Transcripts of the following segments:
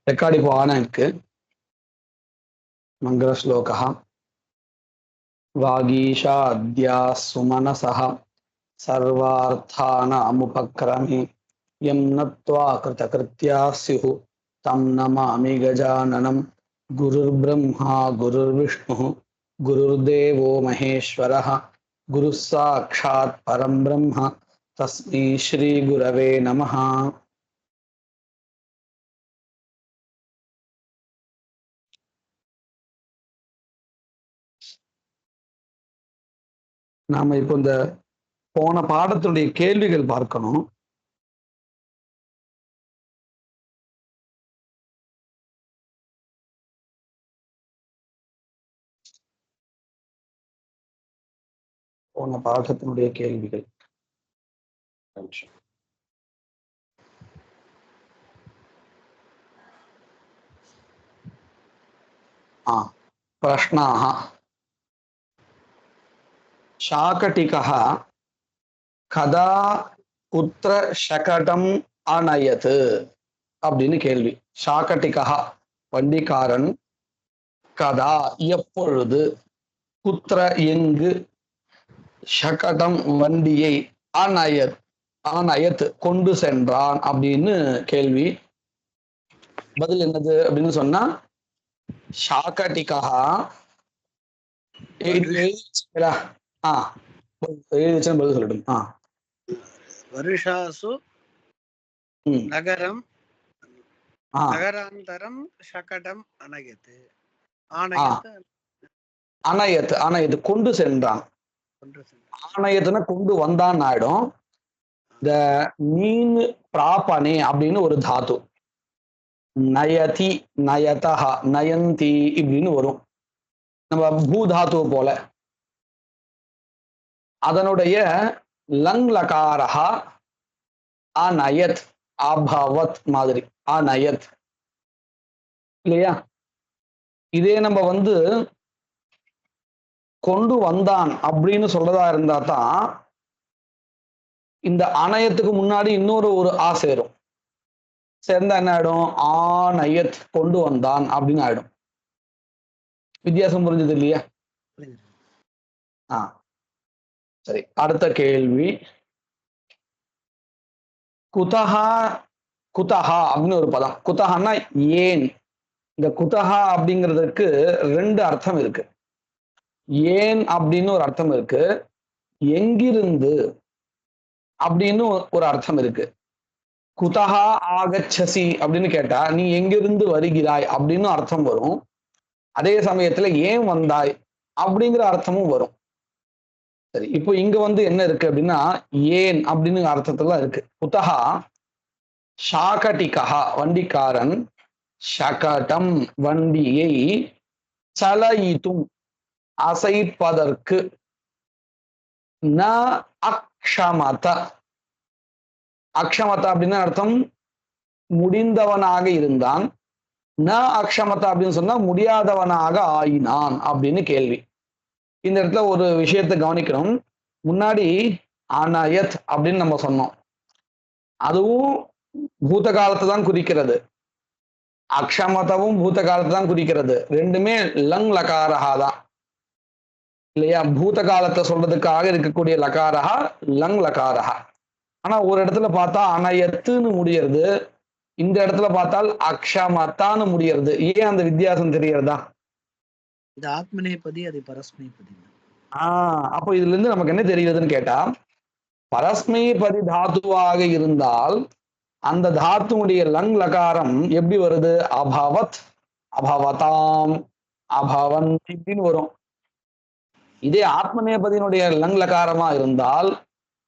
Record இப்போ ஆனா இருக்கு. மங்கள ஸ்லோகः வாகீஷா அத்யா சுமனசः சர்வார்த்தானாமுபக்ரமே யம் நத்வா கிருதகிருத்யா ஸ்யுः தம் நமாமி கஜானனம் குருர்பிரம்மா குருர்விஷ்ணுः குருர்தேவோ மகேஸ்வரः குருः சாக்ஷாத் பரம் பிரம்ம தஸ்மை ஸ்ரீ குரவே நமः. நாம இப்போ இந்த போன பாடத்துடைய கேள்விகள் பார்க்கணும். போன பாடத்தினுடைய கேள்விகள் प्रश्नाः शाकटिकः कदा कुत्र शकटम् अनयत् அப்படின்னு கேள்வி. ஷாகட்டிகா வண்டிக்காரன், கதா எப்பொழுது, குத்ர எங்கு, ஷகடம் வண்டியை, அனயத் அனயத் கொண்டு சென்றான் அப்படின்னு கேள்வி. பதில் என்னது அப்படின்னு சொன்னா ஷாகட்டிகா பதில் சொல்லட்டும். வருஷாசு நகரம் நகராந்தரம் ஷகடம் அனயத் அனயத் அனயத் கொண்டு சென்றான். ஆனயத்துனா கொண்டு வந்தான் ஆயிடும். இந்த மீன் பிராபனே அப்படின்னு ஒரு தாத்து, நயதி நயதா நயந்தி இப்படின்னு வரும். நம்ம பூதாத்து போல அதனுடைய லங் லகாரஹா அநயத் அபவத் மாதிரி அநயத் இல்லையா? இதே நம்ம கொண்டு வந்தான் அப்படின்னு சொல்றதா இருந்தா தான் இந்த அணையத்துக்கு முன்னாடி இன்னொரு ஆ சேரும். சேர்ந்தா என்ன ஆயிடும்? ஆநயத் கொண்டு வந்தான் அப்படின்னு ஆயிடும். வித்தியாசம் புரிஞ்சது இல்லையா? சரி, அடுத்த கேள்வி. குதஹா குதஹா அப்படின்னு ஒரு பதம். குதஹான்னா ஏன். இந்த குதஹா அப்படிங்கிறதுக்கு ரெண்டு அர்த்தம் இருக்கு. ஏன் அப்படின்னு ஒரு அர்த்தம் இருக்கு, எங்கிருந்து அப்படின்னு ஒரு அர்த்தம் இருக்கு. குதஹா ஆகச்சசி அப்படின்னு கேட்டா நீ எங்கிருந்து வருகிறாய் அப்படின்னு அர்த்தம் வரும். அதே சமயத்துல ஏன் வந்தாய் அப்படிங்கிற அர்த்தமும் வரும். சரி, இப்போ இங்க என்ன இருக்கு அப்படின்னா ஏன் அப்படின்னு அர்த்தத்துல இருக்கு. குதஹா ஷாகட்டிகா வண்டிக்காரன், ஷகடம் வண்டியை, சலயித்தும் அசைப்பதற்கு, ந அக்ஷமத அக்ஷமத அப்படின்னு அர்த்தம் முடிந்தவனாக இருந்தான். ந அக்ஷமதா அப்படின்னு சொன்னா முடியாதவனாக ஆயினான் அப்படின்னு கேள்வி. இந்த இடத்துல ஒரு விஷயத்தை கவனிக்கணும். முன்னாடி அனயத் அப்படின்னு நம்ம சொன்னோம், அதுவும் பூத காலத்தை தான் குறிக்கிறது. அக்ஷமதவும் பூத காலத்தை தான் குறிக்கிறது. ரெண்டுமே லங் லகாரஹா தான் இல்லையா? பூத காலத்தை சொல்றதுக்காக இருக்கக்கூடிய லகாரஹா லங் லகாரஹா. ஆனா ஒரு இடத்துல பார்த்தா அனயத்துன்னு முடியறது, இந்த இடத்துல பார்த்தால் அக்ஷமத்தான்னு முடியறது. ஏன் அந்த வித்தியாசம் தெரியறதா? இது ஆத்மநேபதி, அது பரஸ்மைபதி. அப்போ இதுல இருந்து நமக்கு என்ன தெரியுதுன்னு கேட்டா, பரஸ்மைபதி தாத்துவாக இருந்தால் அந்த தாத்துடைய லங் லகாரம் எப்படி வருது? அபவத், அபவதாம், அபவன் இப்படின்னு வரும். இதே ஆத்மநேபதியினுடைய லங் லகாரமா இருந்தால்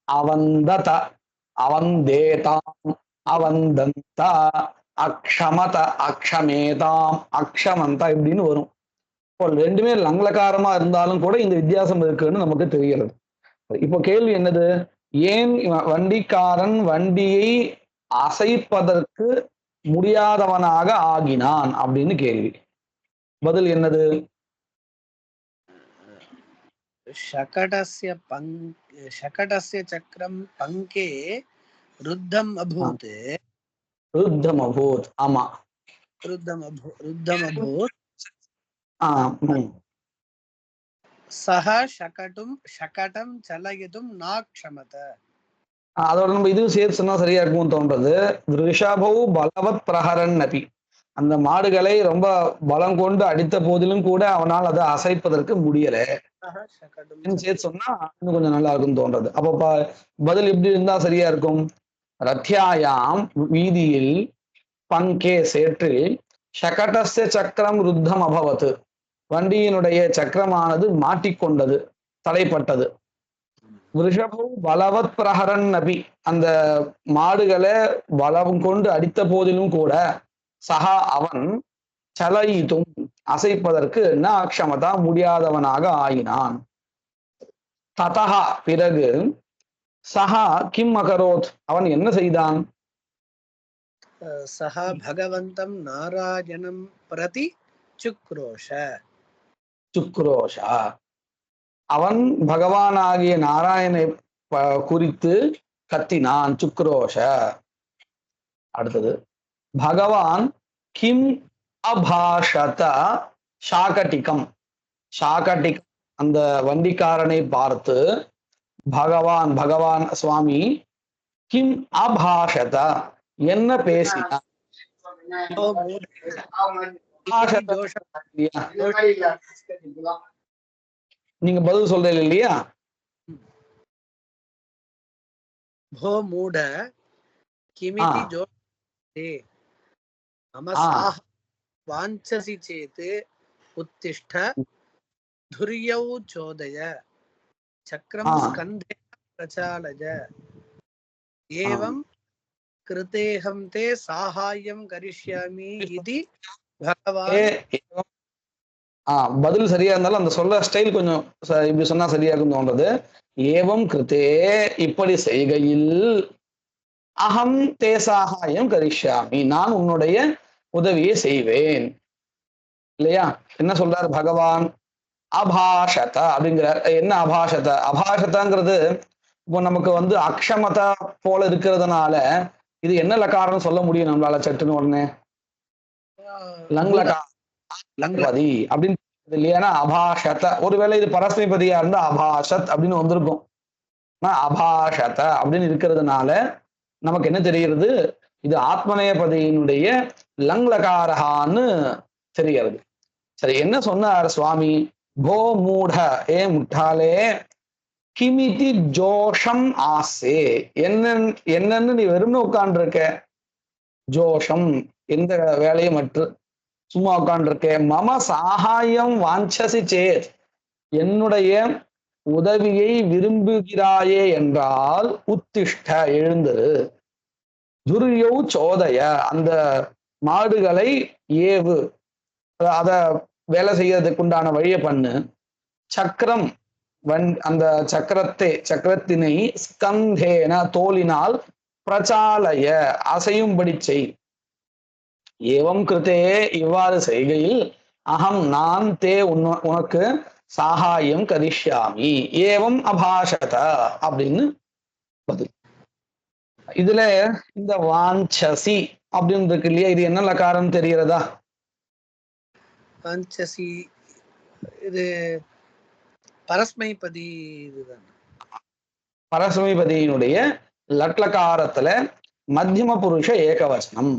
அவந்தத, அவந்தேதாம், அவந்தந்தா, அக்ஷமத, அக்ஷமேதாம், அக்ஷமந்தா இப்படின்னு வரும். இப்போ ரெண்டுமே லங்லகாரமா இருந்தாலும் கூட இந்த வித்தியாசம் இருக்குன்னு நமக்கு தெரிகிறது. இப்போ கேள்வி என்னது? ஏன் வண்டிக்காரன் வண்டியை அசைப்பதற்கு முடியாதவனாக ஆகினான் அப்படின்னு கேள்வி. பதில் என்னது? शकटस्य चक्रम पंके रुद्धम अभूत ருத்தமபூத். ஆமா. रुद्धमभूत् ம். सः शकटं चलयितुं नाक्षमत. அதோட நம்ம இது சேர்த்து சொன்னா சரியா இருக்கும்னு தோன்றது. ரிஷபௌ பலவத் பிரஹரன் நபி. அந்த மாடுகளை ரொம்ப பலம் கொண்டு அடித்த போதிலும் கூட அவனால் அதை அசைப்பதற்கு முடியல. सः शकटं சேர்த்து சொன்னா இன்னும் கொஞ்சம் நல்லா இருக்கும்னு தோன்றது. அப்ப பதில் எப்படி இருந்தா சரியா இருக்கும்? ரத்யாயாம் வீதியில் பங்கே சேற்றில் ஷகடஸ்ய சக்கரம் ருத்தம் அபவத். வண்டியினுடைய சக்கரமானது மாட்டிக்கொண்டது, தடைப்பட்டது. ரிஷபு பலவத் பிரஹரன் நபி. அந்த மாடுகளை பலம் கொண்டு அடித்த போதிலும் கூட சகா அவன் சலயித்தும் அசைப்பதற்கு ந அக்ஷமதா முடியாதவனாக ஆயினான். ததா பிறகு சஹா கிம் அகரோத் அவன் என்ன செய்தான்? सः भगवन्तं नारायणं प्रति चुक्रोश. சுக்ரோஷா அவன் பகவானாகிய நாராயணனை குறித்து கத்தினான். சுக்ரோஷ. அடுத்தது பகவான் கிம் அபாஷத ஷாகட்டிகம். ஷாகட்டிகம் அந்த வண்டிக்காரனை பார்த்து பகவான் சுவாமி கிம் அபாஷத என்ன பேசினார்? நீங்க பதில் சொல்றீங்க இல்லையா? भो मूढ किमिति जोषते मम साह वाञ्छसि चेत् उत्तिष्ठ धुर्यौ चोदय चक्रं स्कन्धे प्रचालय एवं कृतेऽहं ते साहाय्यं करिष्यामि इति भगवान्. பதில் சரியா இருந்தாலும் அந்த சொல்ற ஸ்டைல் கொஞ்சம் இப்படி சொன்னா சரியா இருக்கும் தோன்றது. ஏவம் கிருத்தே இப்படி செய்கையில் அகம் தே சாகாயம் கரிஷ்யாமி நான் உன்னுடைய உதவியை செய்வேன். இல்லையா? என்ன சொல்றாரு பகவான்? அபாஷத அப்படிங்கிறார். என்ன அபாஷத? அபாஷதங்கிறது இப்போ நமக்கு அக்ஷமதா போல இருக்கிறதுனால இது என்ன லக்காரம் சொல்ல முடியும் நம்மளால சட்டுன்னு உடனே? லங்லகாதி அப்படின்னு இல்லையா? அபாஷத. ஒருவேளை இது பரஸ்மைபதியா இருந்தா அபாஷத் அப்படின்னு வந்திருக்கும். அபாஷத அப்படின்னு இருக்கிறதுனால நமக்கு என்ன தெரிகிறது? இது ஆத்மநேயபதியினுடைய லங்லகாரகான்னு தெரிகிறது. சரி, என்ன சொன்னார் சுவாமி? கோ மூட ஏ முட்டாளே கிமிதி ஜோஷம் ஆசே என்னன்னு நீ வெறும்னு உட்கார்ந்து இருக்க. ஜோஷம் எந்த வேலையும் மற்ற சும்மா உட்கார்ந்து இருக்க. மம சாகாயம் வாஞ்சசி சேத் என்னுடைய உதவியை விரும்புகிறாயே என்றால் உத்திஷ்ட எழுந்திரு. துரியௌ சோதய அந்த மாடுகளை ஏவு, அத வேலை செய்யறதுக்கு உண்டான வழியை பண்ணு. சக்கரம் அந்த சக்கரத்தினை ஸ்கந்தேன தோலினால் பிரச்சாலய அசையும்படி செய். ஏவம் கிருத்தே இவ்வாறு செய்கையில் அகம் நான் தே உனக்கு சாகாயம் கரிஷ்யாமி ஏவம் அபாஷத அப்படின்னு பதில். இதுல இந்த வாஞ்சசி அப்படின்னு இருக்கு இல்லையா? இது என்ன லகாரம் தெரிகிறதா? வாஞ்சசி இது பரஸ்மைபதி. இதுதான் பரஸ்மைபதியினுடைய லட்லகாரத்துல மத்தியம புருஷ ஏகவசனம்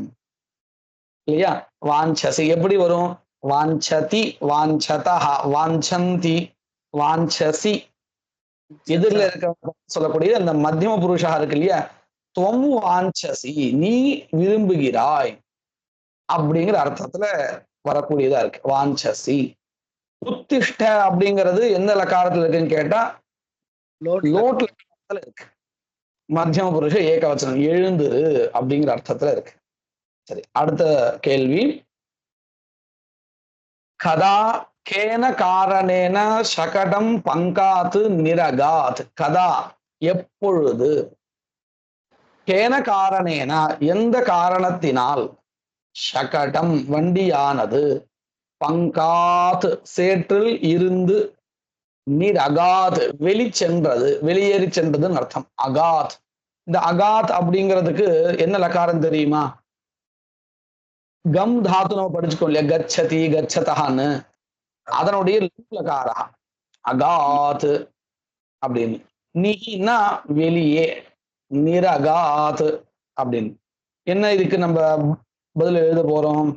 இல்லையா? வாஞ்சசி எப்படி வரும்? வாஞ்சதி, வாஞ்சதா, வாஞ்சந்தி, வாஞ்சசி. எதிரில் இருக்க சொல்லக்கூடிய அந்த மத்தியம புருஷா இருக்கு இல்லையா? துவம் வாஞ்சசி நீ விரும்புகிறாய் அப்படிங்கிற அர்த்தத்துல வரக்கூடியதா இருக்கு வாஞ்சசி. உத்திஷ்ட அப்படிங்கிறது எந்த லக்காரத்துல இருக்குன்னு கேட்டா லோட் லக்காரத்துல இருக்கு. மத்தியம புருஷ ஏகவச்சனம் எழுந்துரு அப்படிங்கிற அர்த்தத்துல இருக்கு. சரி, அடுத்த கேள்வி. கதா கேன காரணேன சகடம் பங்காத்து நிரகாத். கதா எப்பொழுது, கேன காரணேன எந்த காரணத்தினால், சகடம் வண்டியானது, பங்காத் சேற்றில் இருந்து, நிரகாத் வெளிச்சென்றது, வெளியேறி சென்றதுன்னு அர்த்தம். அகாத். இந்த அகாத் அப்படிங்கிறதுக்கு என்ன லக்காரம் தெரியுமா? கம் தாத்து நம்ம படிச்சுக்கோம் இல்லையா, கச்சதி கச்சதான்னு, அதனுடைய லகாரா அகாத் அப்படின்னு. நிகின்னா வெளியே, நிரகாத் அப்படின்னு. என்ன இதுக்கு நம்ம பதில் எழுத போறோம்?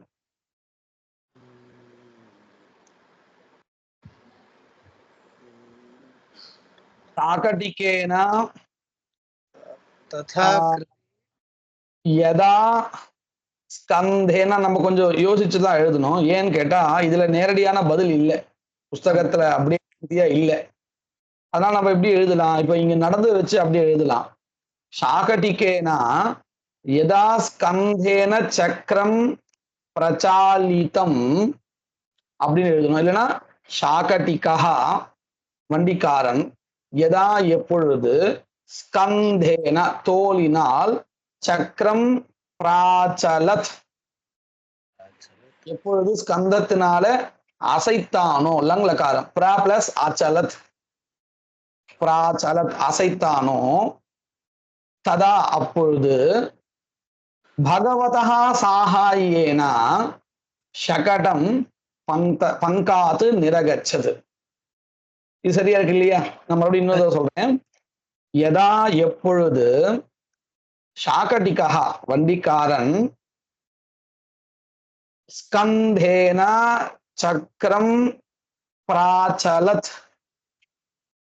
சாகடிக்கேனா ததா யதா ஸ்கந்தேனா நம்ம கொஞ்சம் யோசிச்சுதான் எழுதணும். ஏன்னு கேட்டா இதுல நேரடியான பதில் இல்லை, புஸ்தகத்துல அப்படியே இல்லை. அதனால நம்ம எப்படி எழுதலாம்? இப்ப இங்க நடந்து வச்சு அப்படியே எழுதலாம். சாகடிக்கேனா யதா ஸ்கந்தேன சக்கரம் பிரச்சாலிதம் அப்படின்னு எழுதணும். இல்லைன்னா சாகடிகா வண்டிக்காரன், யதா எப்பொழுது, ஸ்கந்தேன தோலினால், சக்கரம் பிராச்சலத் எப்பொழுது ஸ்கந்தத்தினால அசைத்தானோ, லங்லகாரம் பிரா பிளஸ் அச்சலத், பிராச்சலத் அசைத்தானோ, ததா அப்பொழுது, பகவதா சாகாயேன ஷகடம் பங்காத்து நிரகச்சது. இது சரியா இருக்கு இல்லையா? நான் மறுபடியும் இன்னொரு சொல்றேன். யதா எப்பொழுது, சாகடிகா வண்டிக்காரன், ஸ்கந்தேன சக்கரம் பிராச்சலத்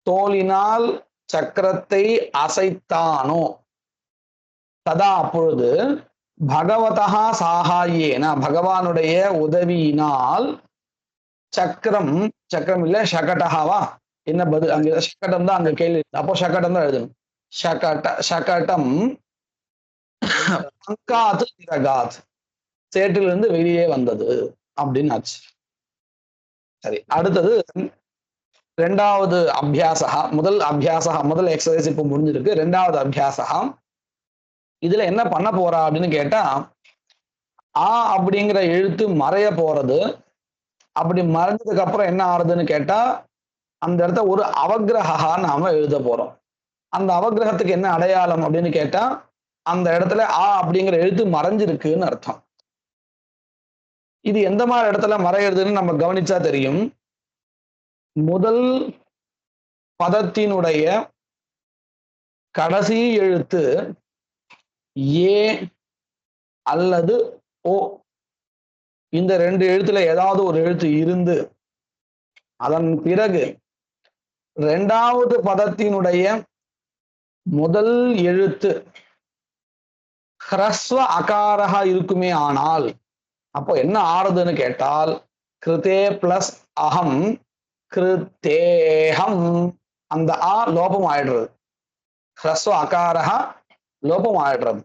தோலினால் சக்கரத்தை அசைத்தானோ, ததா அப்பொழுது, பகவதா சாகாயேன பகவானுடைய உதவியினால், சக்கரம் சக்கரம் இல்ல ஷகடஹாவா, என்ன பதில் அங்க? ஷகடம் தான் அங்க கேள்வி. அப்போ ஷகடம் தான் எழுதணும். ஷகடம் பங்காத் நிரகாத், சேற்றிலிருந்து வெளியே வந்தது அப்படின்னு ஆச்சு. சரி, அடுத்தது ரெண்டாவது அபியாசா. முதல் அபியாசா, முதல் எக்ஸசைஸ் இப்போ முடிஞ்சிருக்கு. ரெண்டாவது அபியாசா. இதுல என்ன பண்ண போறா அப்படின்னு கேட்டா, ஆ அப்படிங்கிற எழுத்து மறைய போறது. அப்படி மறைஞ்சதுக்கு அப்புறம் என்ன ஆறுதுன்னு கேட்டா, அந்த இடத்த ஒரு அவக்கிரகா நாம எழுத போறோம். அந்த அவக்கிரகத்துக்கு என்ன அடையாளம் அப்படின்னு கேட்டா, அந்த இடத்துல ஆ அப்படிங்கிற எழுத்து மறைஞ்சிருக்குன்னு அர்த்தம். இது எந்த மாதிரி இடத்துல மறையிறதுன்னு நம்ம கவனிச்சா தெரியும். முதல் பதத்தினுடைய கடைசி எழுத்து ஏ அல்லது ஓ, இந்த ரெண்டு எழுத்துல ஏதாவது ஒரு எழுத்து இருந்து, அதன் பிறகு இரண்டாவது பதத்தினுடைய முதல் எழுத்து ஹ்ரஸ்வ அகாரா இருக்குமே ஆனால், அப்போ என்ன ஆறுதுன்னு கேட்டால், கிருதே பிளஸ் அகம் கிருத்தேகம், அந்த ஆ லோபம் ஆயிடுறது. ஹ்ரஸ்வ அகாரா லோபம் ஆயிடுறது.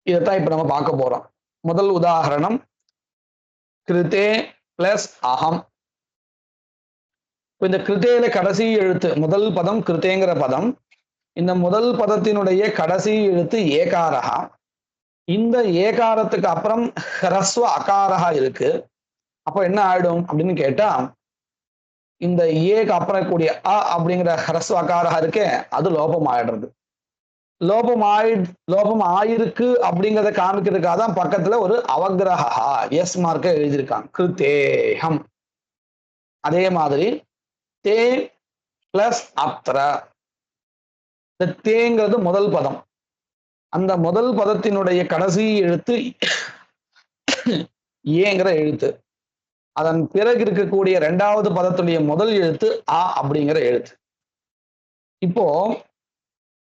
இதைத்தான் இப்ப நம்ம பார்க்க போறோம். முதல் உதாரணம், கிருதே பிளஸ் அகம். இந்த கிருத்தேல கடைசி எழுத்து, முதல் பதம் கிருத்தேங்கிற பதம், இந்த முதல் பதத்தினுடைய கடைசி எழுத்து ஏகாரகா. இந்த ஏகாரத்துக்கு அப்புறம் ஹ்ரஸ்வ அகாரகா இருக்கு. அப்ப என்ன ஆயிடும் அப்படின்னு கேட்டா, இந்த ஏக்கு அப்புறம் கூடிய அ அப்படிங்கிற ஹ்ரஸ்வ அகாரகா இருக்கே, அது லோபம் ஆயிடுறது. லோபம் ஆயிருக்கு அப்படிங்கிறத காமிக்கிறதுக்காக தான் பக்கத்துல ஒரு அவக்கிரகா எஸ் மார்க்க எழுதியிருக்காங்க, கிருத்தேகம். அதே மாதிரி தே பிளஸ் அப்திர, தேங்கிறது முதல் பதம். அந்த முதல் பதத்தினுடைய கடைசி எழுத்து ஏங்கிற எழுத்து. அதன் பிறகு இருக்கக்கூடிய இரண்டாவது பதத்துடைய முதல் எழுத்து ஆ அப்படிங்கிற எழுத்து. இப்போ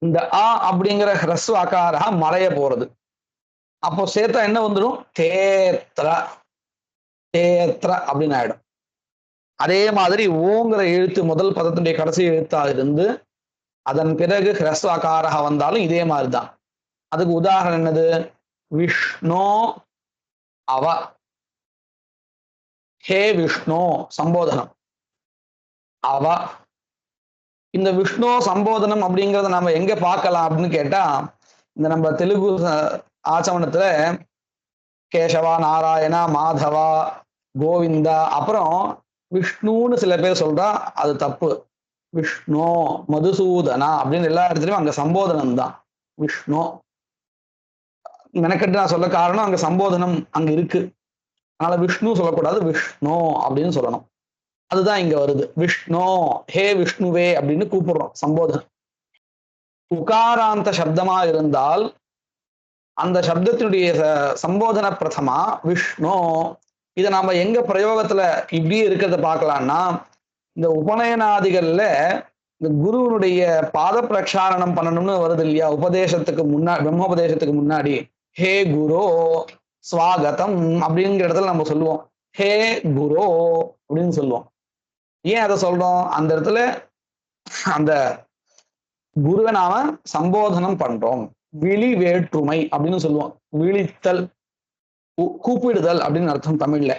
இந்த ஆ அப்படிங்கிற ஹ்ரஸ்வ அகாரா மறைய போறது. அப்போ சேர்த்தா என்ன வந்துடும்? தேத்ர, தேத்ர அப்படின்னு ஆயிடும். அதே மாதிரி ஓங்கிற எழுத்து முதல் பதத்தினுடைய கடைசி எழுத்தாக இருந்து அதன் பிறகு ஹ்ரஸ்வ அகாரா வந்தாலும் இதே மாதிரிதான். அதுக்கு உதாரணம் என்னது? விஷ்ணு அவ, ஹே விஷ்ணு சம்போதனம், அவ. இந்த விஷ்ணு சம்போதனம் அப்படிங்கிறத நம்ம எங்க பார்க்கலாம் அப்படின்னு கேட்டா, இந்த நம்ம தெலுங்கு ஆச்சமனத்துல கேசவா, நாராயணா, மாதவா, கோவிந்தா, அப்புறம் விஷ்ணுன்னு சில பேர் சொல்றா, அது தப்பு. விஷ்ணு, மதுசூதனா அப்படின்னு எல்லா இடத்துலயும் அங்க சம்போதனம் தான். விஷ்ணு மெனக்கெட்டு நான் சொல்ல காரணம் அங்க சம்போதனம் அங்க இருக்கு. அதனால விஷ்ணு சொல்லக்கூடாது, விஷ்ணு அப்படின்னு சொல்லணும். அதுதான் இங்க வருது. விஷ்ணு, ஹே விஷ்ணுவே அப்படின்னு கூப்பிடுறோம் சம்போதனம். உகாராந்த சப்தமா இருந்தால் அந்த சப்தத்தினுடைய சம்போதன பிரதமா விஷ்ணு. இதை நாம எங்க பிரயோகத்துல இப்படியே இருக்கிறத பார்க்கலாம்னா, இந்த உபநயனாதிகள்ல இந்த குருவனுடைய பாத பிரக்ஷாலனம் பண்ணணும்னு வருது இல்லையா, உபதேசத்துக்கு முன்னாடி, பிரம்மோபதேசத்துக்கு முன்னாடி ஹே குரு ஸ்வாகதம் அப்படிங்கிற இடத்துல நம்ம சொல்லுவோம் ஹே குரு அப்படின்னு சொல்லுவோம். ஏன் அதை சொல்றோம்? அந்த இடத்துல அந்த குருவை நாம சம்போதனம் பண்றோம். விழி வேற்றுமை அப்படின்னு சொல்லுவோம். விழித்தல், கூப்பிடுதல் அப்படின்னு அர்த்தம் தமிழ்ல.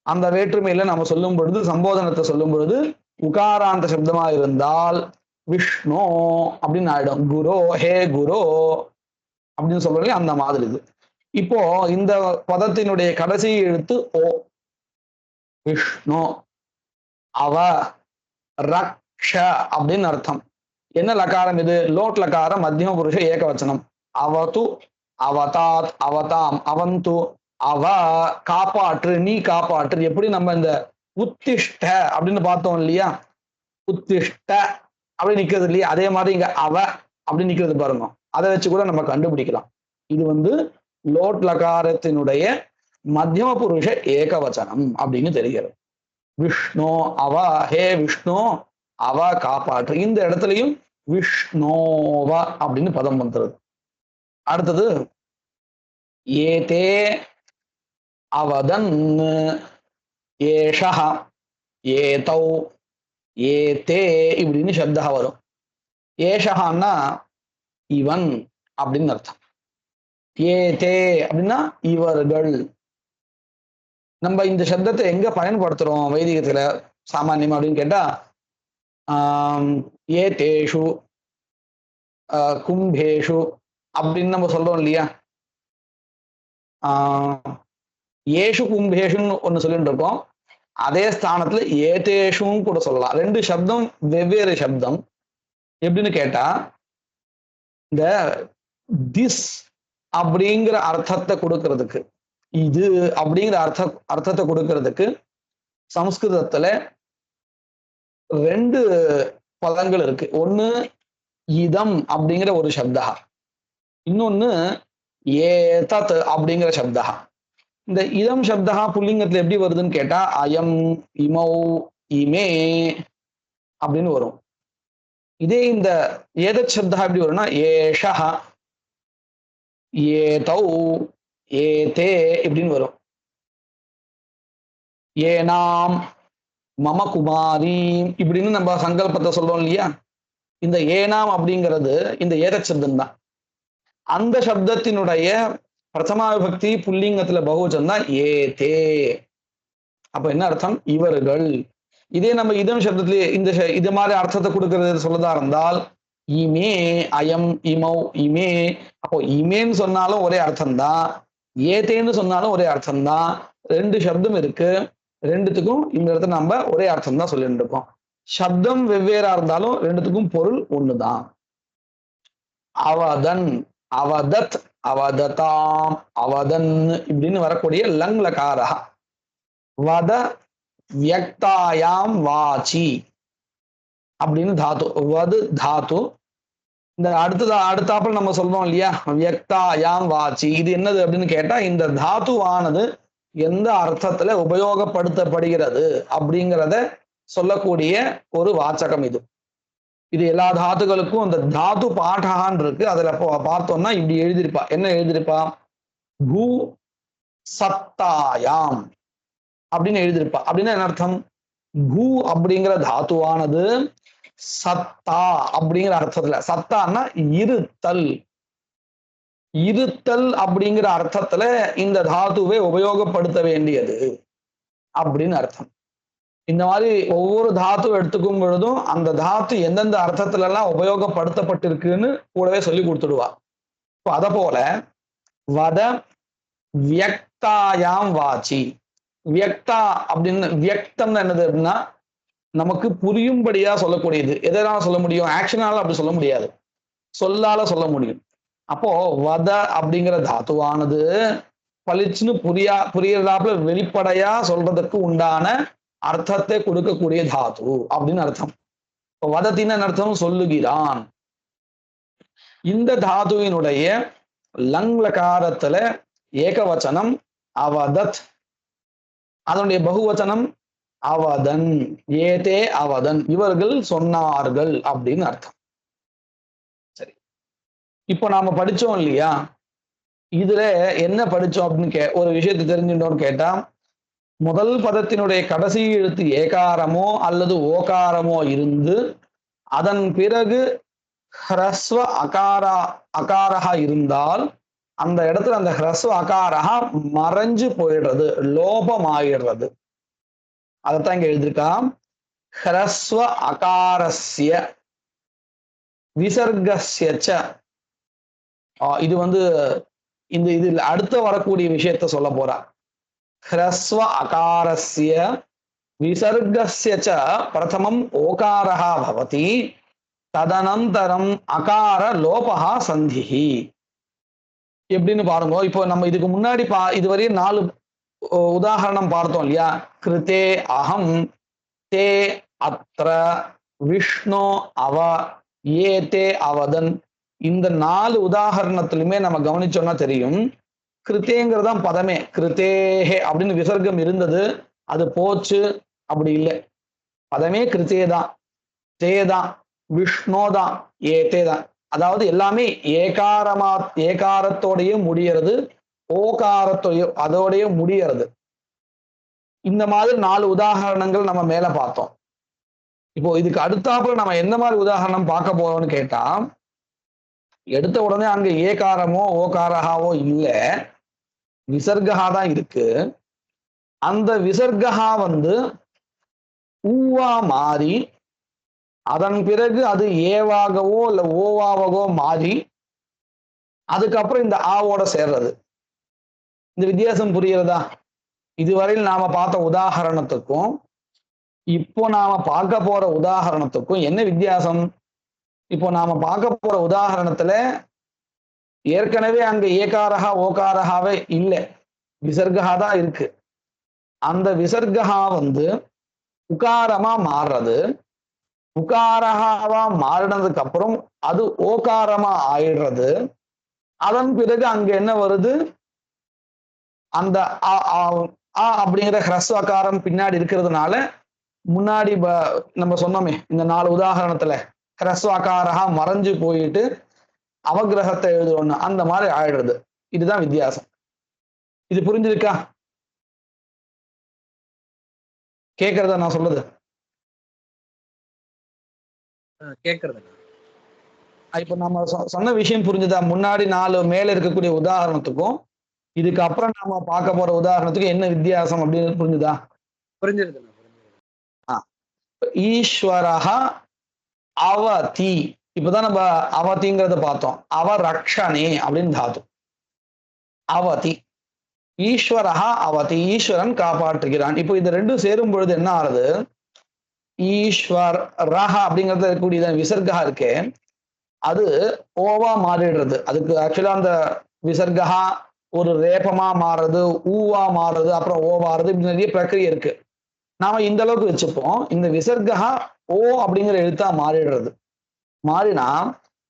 அந்த வேற்றுமையில நம்ம சொல்லும் பொழுது, சம்போதனத்தை சொல்லும் பொழுது உகாராந்த சப்தமா இருந்தால் விஷ்ணு அப்படின்னு ஆயிடும். குரு, ஹே குரு அப்படின்னு சொல்றோம். அந்த மாதிரி இது. இப்போ இந்த பதத்தினுடைய கடைசி எழுத்து ஓ. விஷ்ணு, அவ, ரக்ஷ அப்படின்னு அர்த்தம். என்ன லகாரம் இது? லோட் லகாரம், மத்தியம புருஷ ஏகவச்சனம். அவது, அவதாத், அவதாம், அவந்து, அவ காப்பாற்று, நீ காப்பாற்று. எப்படி நம்ம இந்த உத்திஷ்ட அப்படின்னு பார்த்தோம் இல்லையா, உத்திஷ்ட அப்படி நிக்கிறது இல்லையா, அதே மாதிரி இங்க அவ அப்படி நிக்கிறது பாருங்க. அதை வச்சு கூட நம்ம கண்டுபிடிக்கலாம். இது லோட் லகாரத்தினுடைய மத்தியம புருஷ ஏகவச்சனம் அப்படின்னு தெரிகிறது. விஷ்ணு, அவ, ஹே விஷ்ணு, அவ காப்பாற்று. இந்த இடத்துலயும் விஷ்ணோவ அப்படின்னு பதம் வந்துருது. அடுத்தது ஏதே அவதன், ஏஷா, ஏதௌ, ஏதே இப்படின்னு சப்தா வரும். ஏஷகான்னா இவன் அப்படின்னு அர்த்தம். ஏதே அப்படின்னா இவர்கள். நம்ம இந்த சப்தத்தை எங்க பயன்படுத்துறோம் வைதிகத்துல சாமான்யமா அப்படின்னு கேட்டா, ஏதேஷு, கும்பேஷு அப்படின்னு நம்ம சொல்றோம் இல்லையா. ஏஷு கும்பேஷுன்னு ஒண்ணு சொல்லிட்டு இருக்கோம். அதே ஸ்தானத்துல ஏதேஷும் கூட சொல்லலாம். ரெண்டு சப்தம் வெவ்வேறு சப்தம். எப்படின்னு கேட்டா, இந்த திஸ் அப்படிங்கிற அர்த்தத்தை கொடுக்கறதுக்கு, இது அப்படிங்கிற அர்த்தத்தை கொடுக்கறதுக்கு சம்ஸ்கிருதத்துல ரெண்டு பதங்கள் இருக்கு. ஒண்ணு இதம் அப்படிங்கிற ஒரு சப்தா, இன்னொன்னு ஏதத் அப்படிங்கிற சப்தா. இந்த இதம் சப்தா புல்லிங்கத்துல எப்படி வருதுன்னு கேட்டா, அயம், இமௌ, இமே அப்படின்னு வரும். இதே இந்த ஏதத் சப்தா எப்படி வரும்னா, ஏஷா, ஏதௌ, ஏதே இப்படின்னு வரும். ஏனாம், மம குமாரி இப்படின்னு நம்ம சங்கல்பத்தை சொல்றோம் இல்லையா. இந்த ஏனாம் அப்படிங்கிறது இந்த ஏதத் சப்தம் தான். அந்த சப்தத்தினுடைய பிரதமா விபக்தி புல்லிங்கத்துல பகுவச்சனம் தான் ஏதே. அப்ப என்ன அர்த்தம்? இவர்கள். இதே நம்ம இதம் சப்தத்திலே இது மாதிரி அர்த்தத்தை கொடுக்கறது சொல்லதா இருந்தால், இமே, அயம், இமௌ, இமே. அப்போ இமேன்னு சொன்னாலும் ஒரே அர்த்தம் தான், ஏதேன்னு சொன்னாலும் ஒரே அர்த்தம் தான். ரெண்டு சப்தம் இருக்கு, ரெண்டுத்துக்கும் இந்த இடத்துல நம்ம ஒரே அர்த்தம் தான் சொல்லிட்டு இருக்கோம். சப்தம் வெவ்வேறா இருந்தாலும் ரெண்டுத்துக்கும் பொருள் ஒண்ணுதான். அவதன், அவதத், அவததாம், அவதன் இப்படின்னு வரக்கூடிய லங் லகாரா. வத வியக்தாயாம் வாச்சி அப்படின்னு தாத்து. வது தாத்து. இந்த அடுத்தாப்புல நம்ம சொல்றோம் இல்லையா, வியக்தாயாம் வாச்சி. இது என்னது அப்படின்னு கேட்டா, இந்த தாத்துவானது எந்த அர்த்தத்துல உபயோகப்படுத்தப்படுகிறது அப்படிங்கிறத சொல்லக்கூடிய ஒரு வாச்சகம் இது. இது எல்லா தாத்துகளுக்கும் அந்த தாத்து பாடகான் இருக்கு. அதுல பார்த்தோம்னா இப்படி எழுதியிருப்பா. என்ன எழுதியிருப்பா? பூ சத்தாயாம் அப்படின்னு எழுதியிருப்பா. அப்படின்னா என்ன அர்த்தம்? பூ அப்படிங்கிற தாத்துவானது சத்தா அப்படிங்கிற அர்த்தத்துல, சத்தான்னா இருத்தல், இருத்தல் அப்படிங்கிற அர்த்தத்துல இந்த தாத்துவை உபயோகப்படுத்த வேண்டியது அப்படின்னு அர்த்தம். இந்த மாதிரி ஒவ்வொரு தாத்து எடுத்துக்கும் பொழுதும் அந்த தாத்து எந்தெந்த அர்த்தத்துல எல்லாம் உபயோகப்படுத்தப்பட்டிருக்குன்னு கூடவே சொல்லி கொடுத்துடுவா. அத போல வத வியக்தாயாம் வாச்சி. வியக்தா அப்படின்னு, வியக்தம் என்னது அப்படின்னா நமக்கு புரியும்படியா சொல்லக்கூடியது. எதனால சொல்ல முடியும்? ஆக்ஷனால அப்படி சொல்ல முடியாது, சொல்லால சொல்ல முடியும். அப்போ வத அப்படிங்கிற தாத்துவானது பளிச்சுன்னு புரியறதாப்புல வெளிப்படையா சொல்றதுக்கு உண்டான அர்த்தத்தை கொடுக்கக்கூடிய தாத்து அப்படின்னு அர்த்தம். வதத்தின் அர்த்தம் சொல்லுகிறான். இந்த தாதுவினுடைய லங்லகாரத்துல ஏகவச்சனம் அவதத், அதனுடைய பகுவச்சனம் அவதன், ஏதே அவதன், இவர்கள் சொன்னார்கள் அப்படின்னு அர்த்தம். சரி, இப்போ நாம படிச்சோம் இல்லையா, இதுல என்ன படிச்சோம் அப்படின்னு ஒரு விஷயத்தை தெரிஞ்சுட்டோம்னு கேட்டா, முதல் பதத்தினுடைய கடைசி எழுத்து ஏகாரமோ அல்லது ஓகாரமோ இருந்து அதன் பிறகு ஹ்ரஸ்வ அகாரா இருந்தால் அந்த இடத்துல அந்த ஹ்ரஸ்வ அகாரா மறைஞ்சு போயிடுறது, லோபமாயிடுறது. அதைத்தான் இங்க எழுதியிருக்கா. ஹ்ரஸ்வ அகாரஸ்ய விசர்கஸ்யச்ச. இது இந்த இதில் அடுத்த வரக்கூடிய விஷயத்த சொல்ல போறா. ஹ்ரஸ்வ அகாரஸ்ய விசர்கஸ்யச்ச பிரதமம் ஓகாரஹ பவதி ததனந்தரம் அகார லோபஹா சந்திஹி. எப்படின்னு பாருங்க. இப்போ நம்ம இதுக்கு முன்னாடி இதுவரையும் 4 உதாரணம் பார்த்தோம் இல்லையா. கிருதே அகம், தே அத்ர, விஷ்ணு அவ, ஏதே அவதன். இந்த 4 உதாரணத்திலுமே நம்ம கவனிச்சோம்னா தெரியும், கிருத்தேங்கிறதான் பதமே. கிருத்தேஹே அப்படின்னு விசர்க்கம் இருந்தது, அது போச்சு, அப்படி இல்லை. பதமே கிருத்தே தான், தே தான், விஷ்ணோ தான், ஏதே தான். அதாவது எல்லாமே ஏகாரத்தோடையே முடியறது, ஓகாரத்தோடைய அதோடைய முடியறது. இந்த மாதிரி 4 உதாரணங்கள் நம்ம மேல பார்த்தோம். இப்போ இதுக்கு அடுத்தாப்புல நம்ம எந்த மாதிரி உதாரணம் பார்க்க போறோம்னு கேட்டா, எடுத்த உடனே அங்க ஏகாரமோ ஓகாரஹாவோ இல்ல, விசர்கா தான் இருக்கு. அந்த விசர்கா ஊவா மாறி அதன் பிறகு அது ஏவாகவோ இல்ல ஓவாகவோ மாறி அதுக்கப்புறம் இந்த ஆவோட சேர்றது. இந்த வித்தியாசம் புரியுறதா? இதுவரையில் நாம பார்த்த உதாரணத்துக்கும் இப்போ நாம பார்க்க போற உதாரணத்துக்கும் என்ன வித்தியாசம்? இப்போ நாம பார்க்க போற உதாரணத்துல ஏற்கனவே அங்க ஏகாரஹா ஓகாரஹாவே இல்லை, விசர்கா தான் இருக்கு. அந்த விசர்கா உகாரமா மாறுறது. உகாரஹாவா மாறினதுக்கு அப்புறம் அது ஓகாரமா ஆயிடுறது. அதன் பிறகு அங்க என்ன வருது? அந்த அப்படிங்கிற ஹ்ரஸ்வகாரம் பின்னாடி இருக்கிறதுனால முன்னாடி நம்ம சொன்னோமே இந்த 4 உதாரணத்துல ஹ்ரஸ்வகாரா மறைஞ்சு போயிட்டு அவகிரகத்தை எழுதுறோம்னு அந்த மாதிரி ஆயிடுறது. இதுதான் வித்தியாசம். இது புரிஞ்சிருக்கா? கேக்குறதா நான் சொல்றது? கேக்குறது. இப்ப நம்ம சொன்ன விஷயம் புரிஞ்சுதா? முன்னாடி 4 மேல இருக்கக்கூடிய உதாரணத்துக்கும் இதுக்கு அப்புறம் நாம பார்க்க போற உதாரணத்துக்கு என்ன வித்தியாசம் அப்படின்னு புரிஞ்சுதா? புரிஞ்சிருது. ஈஸ்வரஹா அவதி. இப்பதான் நம்ம அவதிங்கிறத பார்த்தோம். அவரக்ஷணே அப்படின்னு தாத்து. அவதி, ஈஸ்வரஹா அவதி, ஈஸ்வரன் காப்பாற்றுகிறான். இப்போ இது ரெண்டும் சேரும் பொழுது என்ன ஆகுது? ஈஸ்வர் ரஹா அப்படிங்கிறது இருக்கக்கூடிய விசர்கா இருக்கே, அது ஓவா மாறிடுறது. அதுக்கு ஆக்சுவலா அந்த விசர்கா ஒரு ரேபமா மாறுறது, ஊவா மாறுறது, அப்புறம் ஓவாறுறது, இப்படி நிறைய பிரக்கிரியை இருக்கு. நாம இந்த அளவுக்கு வச்சுப்போம். இந்த விசர்கா ஓ அப்படிங்கிற எழுத்தா மாறிடுறது. மாறினா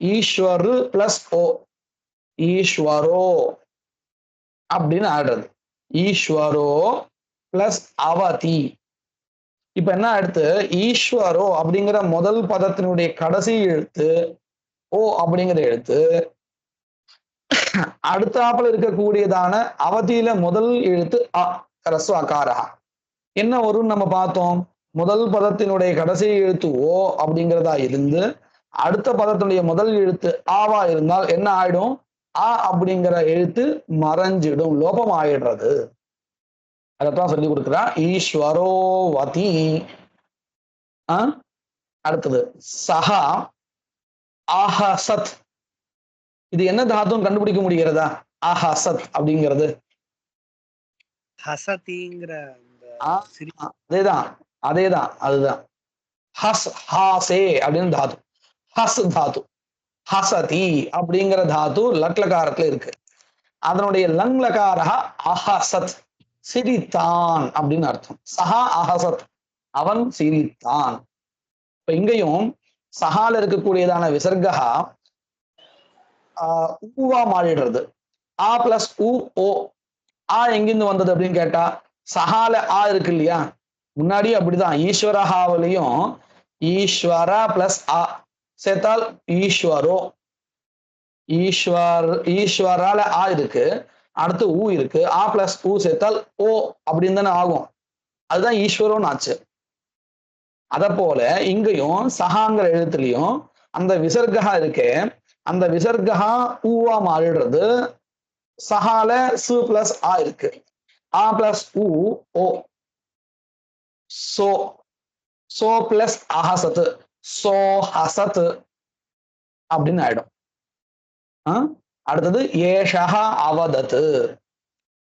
ஈஸ்வரு பிளஸ் ஓ, ஈஸ்வரோ அப்படின்னு ஆடுறது. ஈஸ்வரோ பிளஸ் அவதி. இப்ப என்ன அடுத்து? ஈஸ்வரோ அப்படிங்கிற முதல் பதத்தினுடைய கடைசி எழுத்து ஓ அப்படிங்கிற எழுத்து அடுத்தாப்புல இருக்கக்கூடியதான அவதியில முதல் எழுத்து அ, ரஸ்வ அகாரா. என்ன வரும்னு நம்ம பார்த்தோம். முதல் பதத்தினுடைய கடைசி எழுத்து ஓ அப்படிங்கிறதா இருந்து அடுத்த பதத்தினுடைய முதல் எழுத்து ஆவா இருந்தால் என்ன ஆயிடும்? ஆ அப்படிங்கிற எழுத்து மறைஞ்சிடும், லோபம் ஆயிடுறது. அதைத்தான் சொல்லி கொடுக்குறா. ஈஸ்வரோவதி. அடுத்தது சஹா ஆஹசத். இது என்ன தாத்துன்னு கண்டுபிடிக்க முடிகிறதா? ஆஹசத் அப்படிங்கிறது ஹசதிங்கிற அதேதான், அதேதான், அதுதான். ஹஸ் ஹாசே அப்படின்னு தாத்து. ஹஸ் தாத்து. ஹசதி அப்படிங்கிற தாத்து லட்லகாரத்துல இருக்கு. அதனுடைய லங்லகாரா அஹசத், சிரித்தான் அப்படின்னு அர்த்தம். சஹா அஹசத், அவன் சிரித்தான். இப்ப இங்கேயும் சஹால இருக்கக்கூடியதான விசர்கா ஊவா மாறிடுறது. ஆ பிளஸ் உ ஓ. ஆ எங்கிருந்து வந்தது அப்படின்னு கேட்டா சஹால ஆ இருக்கு இல்லையா, முன்னாடியும் அப்படிதான். ஈஸ்வரஹாவிலையும் ஈஸ்வர பிளஸ் ஆ சேர்த்தால் ஈஸ்வரோ. ஈஸ்வரால ஆ இருக்கு, அடுத்து ஊ இருக்கு, ஆ பிளஸ் ஊ சேர்த்தால் ஓ அப்படின்னு தானே ஆகும். அதுதான் ஈஸ்வரோன்னு ஆச்சு. அத போல இங்கேயும் சஹாங்கிற எழுத்துலயும் அந்த விசர்கா இருக்கு, அந்த விசர்கா ஊவா மாறிடுறது. சஹால சு பிளஸ் ஆ இருக்கு, ஆ பிளஸ் ஊ ஓ. சோ சோ பிளஸ் அஹசத், சோ ஹசத் அப்படின்னு ஆயிடும். அடுத்தது ஏஷஹா அவதத்து.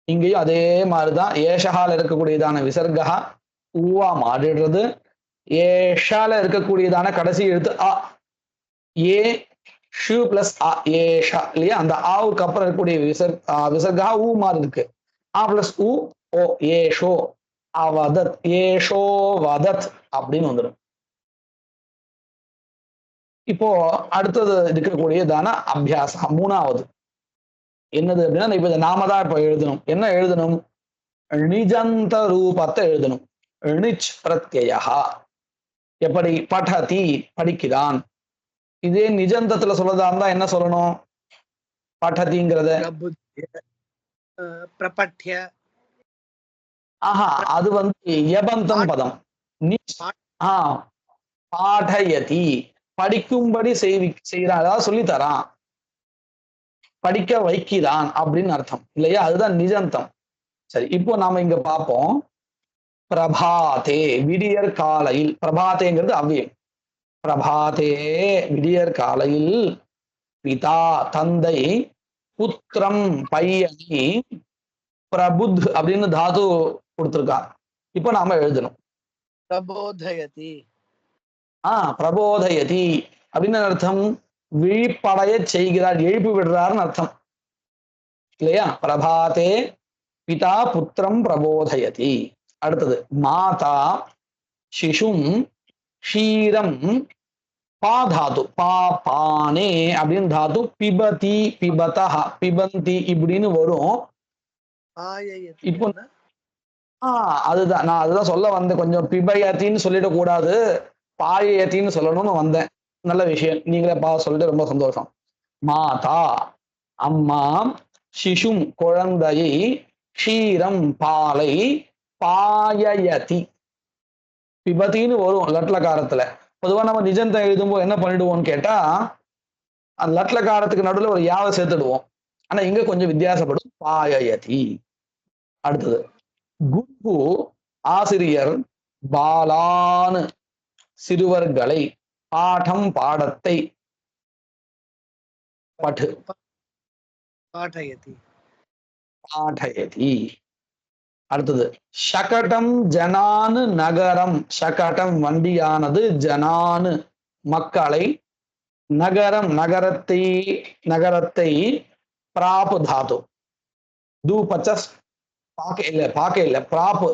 இங்கேயும் அதே மாதிரிதான். ஏஷஹால இருக்கக்கூடியதான விசர்கா ஊவா மாறிடுறது. ஏஷால இருக்கக்கூடியதான கடைசி எழுத்து அ, ஏ ஷு பிளஸ் அ, ஏஷா இல்லையா, அந்த ஆவுக்கு அப்புறம் இருக்கக்கூடிய விசர்கா ஊ மாதிரி இருக்கு. ஆ பிளஸ் ஊ ஓ, ஏஷோ அவதத், ஏஷோ வதத் அப்படின்னு வந்துடும். இப்போ அடுத்தது இருக்கக்கூடியதான அபியாசம் மூணாவது என்னது அப்படின்னா, இப்ப நாம தான் இப்ப எழுதணும். என்ன எழுதணும்? நிஜந்த ரூபத்தை எழுதணும். நிச் பிரத்யயா. எப்படி? படதி, படிக்கிறான். இதே நிஜந்தத்துல சொல்லதா இருந்தா என்ன சொல்லணும்? படதிங்கிறத பிரபட்ய. ஆஹா, அது வந்து யபந்தம் பதம். பாடயதி, படிக்கும்படி செய்கிறான், அதாவது சொல்லித்தரான், படிக்க வைக்கிறான் அப்படின்னு அர்த்தம் இல்லையா? அதுதான் நிஜந்தம். சரி, இப்போ நாம இங்க பார்ப்போம். பிரபாதே, விடியற் காலையில். பிரபாதேங்கிறது அவ்வியம். பிரபாதே, விடியற் காலையில். பிதா, தந்தை. புத்திரம், பையனை. பிரபுத் அப்படின்னு தாது கொடுத்திருக்கா. இப்ப நாம எழுதணும். பிரபோதயதி. பிரபோதயதி அப்படின்னு அர்த்தம் விழிப்படைய செய்கிறார், எழுப்பி விடுறாருன்னு அர்த்தம் இல்லையா? பிரபாதே பிதா புத்திரம் பிரபோதயதி. அடுத்தது மாதா சிசும் ஷீரம். பா தாது, பா பானே அப்படின்னு தாது. பிபதி பிபதா பிபந்தி இப்படின்னு வரும். இப்போ அதுதான் நான் அதுதான் சொல்ல வந்தேன். கொஞ்சம் பிபயத்தின்னு சொல்லிடக்கூடாது, பாயத்தின்னு சொல்லணும்னு வந்தேன். நல்ல விஷயம், நீங்களே சொல்லிட்டு ரொம்ப சந்தோஷம். மாதா அம்மா, சிசும் குழந்தையை, க்ஷீரம் பாலை, பாயயதி பிபத்தின்னு வரும் லட்லகாரத்துல. பொதுவா நம்ம நிஜந்தம் எழுதும்போது என்ன பண்ணிடுவோம்னு கேட்டா, அந்த லட்லகாரத்துக்கு நடுவில் ஒரு யாவை சேர்த்துடுவோம். ஆனா இங்க கொஞ்சம் வித்தியாசப்படும். பாயயதி. அடுத்தது குரு ஆசிரியர், பாலான் சிறுவர்களை, பாடம் பாடத்தை, பட்டு பாடயதி. பாடயதி. அடுத்தது ஷகடம் ஜனானு நகரம். ஷகடம் வண்டியானது, ஜனானு மக்களை, நகரம் நகரத்தை, நகரத்தை. பிராப்பு தாது. தூ பச்சஸ் பாக்க இல்ல பிராப்பு.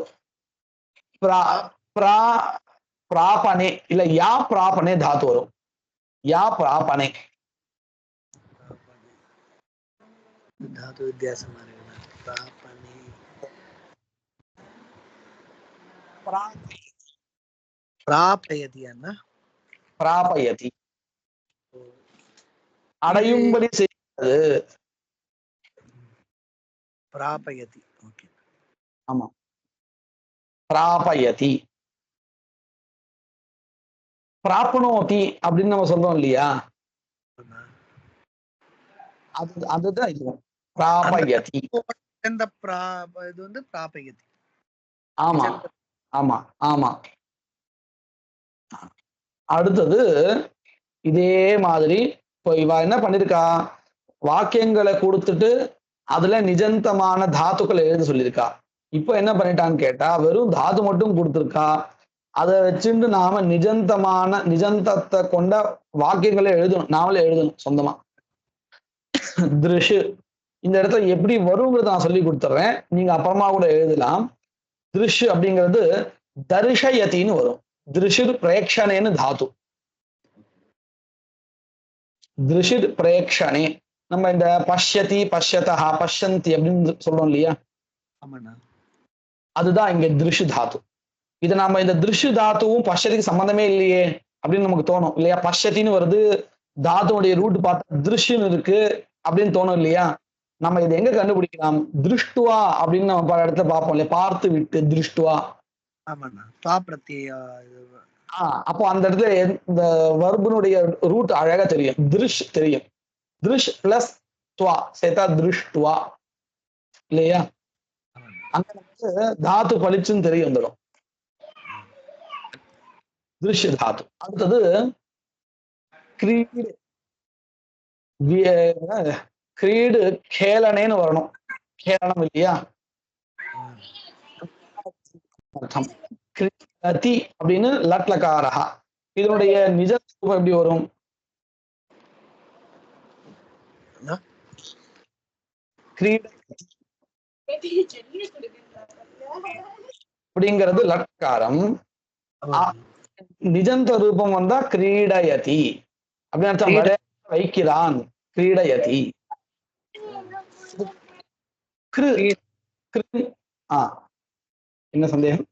பிராபனே இல்ல யா பிராபனே தாத்து வரும். யா பிராபனே தாது வித்தியாசமா இருக்கு. பிராபனே பிராபயதி அண்ணா. பிராபயதி அடையும்படி செய்கிறது. பிராபயதி. ஓகே. ஆமா, பிராபயதி. பிராப்னோதி அப்படின்னு நம்ம சொல்றோம் இல்லையா, அதுதான் இதுவும் பிராபயதி. இது வந்து பிராபயதி. ஆமா ஆமா ஆமா. அடுத்தது இதே மாதிரி இப்போ இவ என்ன பண்ணிருக்கா, வாக்கியங்களை கொடுத்துட்டு அதுல நிஜந்தமான தாத்துக்களை எழுத சொல்லியிருக்கா. இப்போ என்ன பண்ணிட்டான்னு கேட்டா வெறும் தாது மட்டும் கொடுத்துருக்கா. அதை வச்சுட்டு நாம நிஜந்தத்தை கொண்ட வாக்கியங்களை எழுதணும், நாமளே எழுதணும் சொந்தமா. திருஷு இந்த இடத்துல எப்படி வருங்கிறத நான் சொல்லி கொடுத்துட்றேன், நீங்க அப்புறமா கூட எழுதலாம். திருஷு அப்படிங்கிறது தர்ஷயத்தின்னு வரும். திருஷிர் பிரேக்ஷனேன்னு தாத்து. திருஷிர் பிரேக்ஷனே. நம்ம இந்த பஷ்யதி பஷ்யதா பஷ்யந்தி அப்படின்னு சொல்றோம் இல்லையா, ஆமாண்ணா. அதுதான் இங்க திருஷு தாத்து. இது நாம இந்த திருஷு தாத்துவும் பஷ்யத்துக்கு சம்பந்தமே இல்லையே அப்படின்னு நமக்கு தோணும் இல்லையா. பஷ்யத்தின்னு வருது, தாத்துடைய ரூட் பார்த்தா திருஷ்யன்னு இருக்கு அப்படின்னு தோணும் இல்லையா. நம்ம இதை எங்க கண்டுபிடிக்கலாம்? திருஷ்டுவா அப்படின்னு நம்ம பல இடத்துல பார்ப்போம் இல்லையா, பார்த்து விட்டு திருஷ்டுவா. ஆமாண்ணா. துவா பிரத்யய அப்போ அந்த இடத்துல இந்த வர்பனுடைய ரூட் அழகா தெரியும், திருஷ் தெரியும். திருஷ் பிளஸ் துவா சேர்த்தா திருஷ்டுவா இல்லையா. அங்க வந்து தாத்து பளிச்சுன்னு தெரிய வந்துடும், திருஷ்ய தாத்து. அடுத்தது கிரீடு. கிரீடு கேலனேன்னு வரணும், கேலனம் இல்லையா அர்த்தம். கிரீடதி அப்படின்னு லட்லகாரஹா. இதனுடைய நிஜ ரூபம் எப்படி வரும்? அப்படிங்கிறது லட்காரம். நிஜந்த ரூபம் வந்தா கிரீடயதி அப்படின்னு அர்த்தம், வைக்கிறான். கிரீடயதி. என்ன சந்தேகம்?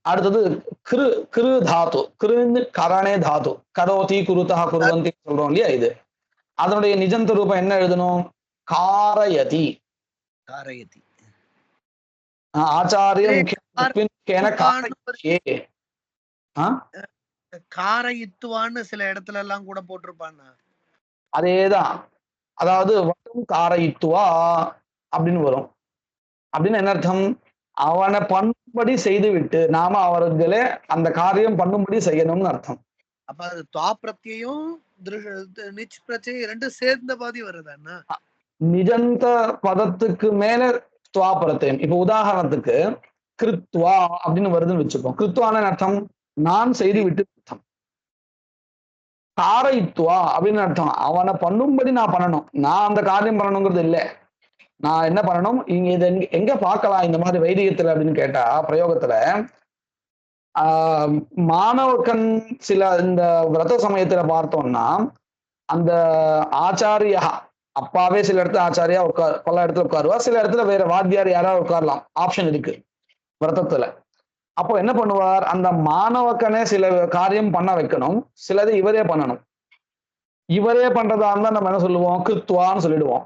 அடுத்தது கிரு. கிரு தாத்து. கிருன்னு கரணே தாத்து. கரோதி குருதா குருவந்தி சொல்றோம் இல்லையா, இது அதனுடைய நிஜந்த ரூபம் என்ன எழுதணும்? காரயதி. காரயதி. ஆச்சாரியம் காரயித்துவான்னு சில இடத்துல எல்லாம் கூட போட்டிருப்பாங்க. அதேதான். அதாவது வட்டம் காரயித்துவா அப்படின்னு வரும். அப்படின்னு என்ன அர்த்தம்? அவனை பண்ணும்படி செய்து விட்டு நாம அவர்களே அந்த காரியம் பண்ணும்படி செய்யணும்னு அர்த்தம். அப்ப அது துவா பிரத்யயம் நிச் பிரத்யயம் ரெண்டும் சேர்ந்த பாதி வருதாண்ணா. நிஜந்த பதத்துக்கு மேல துவா பிரத்யம். இப்ப உதாரணத்துக்கு கிருத்வா அப்படின்னு வருதுன்னு வச்சுப்போம். கிருத்வான அர்த்தம் நான் செய்து விட்டு அர்த்தம். காரயித்துவா அப்படின்னு அர்த்தம் அவனை பண்ணும்படி நான் பண்ணணும், நான் அந்த காரியம் பண்ணணுங்கிறது இல்லை. நான் என்ன பண்ணணும், இங்க இதை எங்க பார்க்கலாம் இந்த மாதிரி வைதிகத்துல அப்படின்னு கேட்டா, பிரயோகத்துல மாணவக்கன் சில இந்த விரத சமயத்துல பார்த்தோம்னா, அந்த ஆச்சாரியா அப்பாவே சில இடத்துல ஆச்சாரியா பல இடத்துல உட்காருவா, சில இடத்துல வேற வாத்தியார் யாராவது உட்காரலாம், ஆப்ஷன் இருக்கு விரதத்துல. அப்போ என்ன பண்ணுவார், அந்த மாணவக்கனே சில காரியம் பண்ண வைக்கணும், சிலது இவரே பண்ணணும். இவரே பண்றதா இருந்தா நம்ம என்ன சொல்லுவோம், கிருத்வான்னு சொல்லிடுவோம்.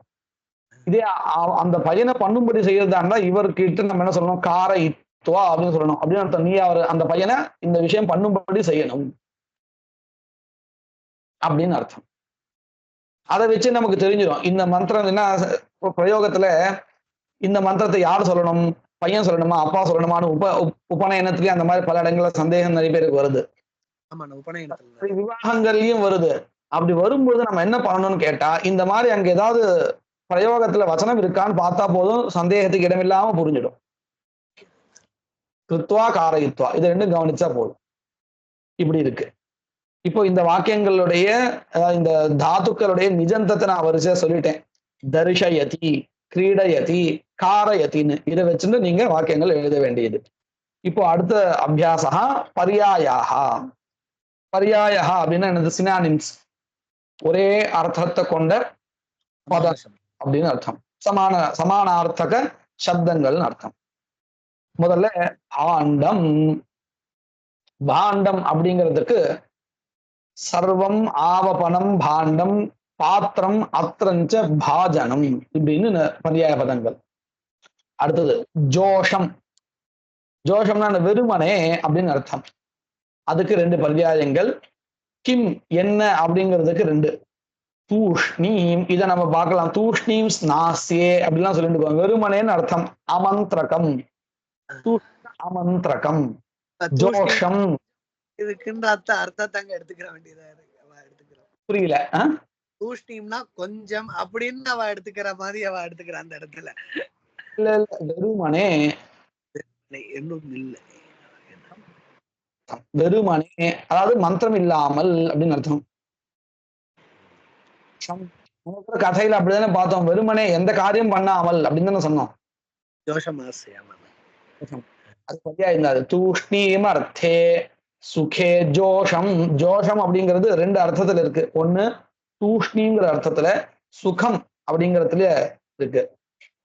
இதே அந்த பையனை பண்ணும்படி செய்யறதா இருந்தா இவர்கிட்ட நம்ம என்ன சொல்லணும், காரயித்துவா அப்படின்னு சொல்லணும். அப்படின்னு அர்த்தம், நீ அவர் அந்த பையனை இந்த விஷயம் பண்ணும்படி செய்யணும் அப்படின்னு அர்த்தம். அதை வச்சு நமக்கு தெரிஞ்சிடும் இந்த மந்திரம் என்ன. பிரயோகத்துல இந்த மந்திரத்தை யார் சொல்லணும், பையன் சொல்லணுமா அப்பா சொல்லணுமான்னு உபநயனத்திலேயே அந்த மாதிரி பல இடங்கள்ல சந்தேகம் நிறைய பேருக்கு வருது. விவாகங்கள்லயும் வருது. அப்படி வரும்போது நம்ம என்ன பண்ணணும்னு கேட்டா, இந்த மாதிரி அங்க ஏதாவது பிரயோகத்துல வசனம் இருக்கான்னு பார்த்தா போதும், சந்தேகத்துக்கு இடமில்லாம புரிஞ்சிடும். கிருத்வா காரயித்வா இது ரெண்டும் கவனிச்சா போதும். இப்படி இருக்கு. இப்போ இந்த வாக்கியங்களுடைய இந்த தாத்துக்களுடைய நிஜந்தத்தை நான் வரிசையா சொல்லிட்டேன். தர்ஷயதி, கிரீடயதி, காரயத்தின்னு இதை வச்சுட்டு நீங்க வாக்கியங்கள் எழுத வேண்டியது. இப்போ அடுத்த அபியாசா பர்யாயா. பர்யாயா அப்படின்னா என்னது? சினானிம்ஸ், ஒரே அர்த்தத்தை கொண்ட பதம் அப்படின்னு அர்த்தம். சமானார்த்தக சப்தங்கள்னு அர்த்தம். முதல்ல பாண்டம். பாண்டம் அப்படிங்கிறதுக்கு சர்வம் ஆவபனம் பாண்டம் பாத்திரம் அத்திரஞ்ச பாஜனம் இப்படின்னு பர்யாய பதங்கள். அடுத்தது ஜோஷம். ஜோஷம்னா வெறுமனே அப்படின்னு அர்த்தம். அதுக்கு ரெண்டு பர்யாயங்கள். கிம் என்ன அப்படிங்கிறதுக்கு ரெண்டு. தூஷ்ணீம் இதை நம்ம பார்க்கலாம். தூஷ்ணீம் ஸ்நாஸ்யே அப்படிலாம் சொல்லிட்டு வெறுமனேன்னு அர்த்தம். அமந்திரகம், அமந்திரகம். ஜோஷம் இதுக்குன்ற அர்த்தத்தை அங்க எடுத்துக்கிற வேண்டியதா இருக்கு. புரியல. தூஷ்ணீம்னா கொஞ்சம் அப்படின்னு அவ எடுத்துக்கிற மாதிரி அவ எடுத்துக்கிற அந்த இடத்துல. இல்ல இல்ல வெறுமனே. இன்னும் இல்லை. வெறுமனே அதாவது மந்திரம் இல்லாமல் அப்படின்னு அர்த்தம். கதையில அப்படிதானே பார்த்தோம். வெறுமனே எந்த காரியம் பண்ணாமல் அப்படின்னு தானே சொன்னோம். ஜோஷமாஸ்யாம. அது சரியா இருந்தாரு. தூஷ்ணீம் அர்த்தே சுகே ஜோஷம். ஜோஷம் அப்படிங்கிறது ரெண்டு அர்த்தத்துல இருக்கு. ஒண்ணு தூஷ்ணிங்கிற அர்த்தத்துல, சுகம் அப்படிங்கறதுல இருக்கு.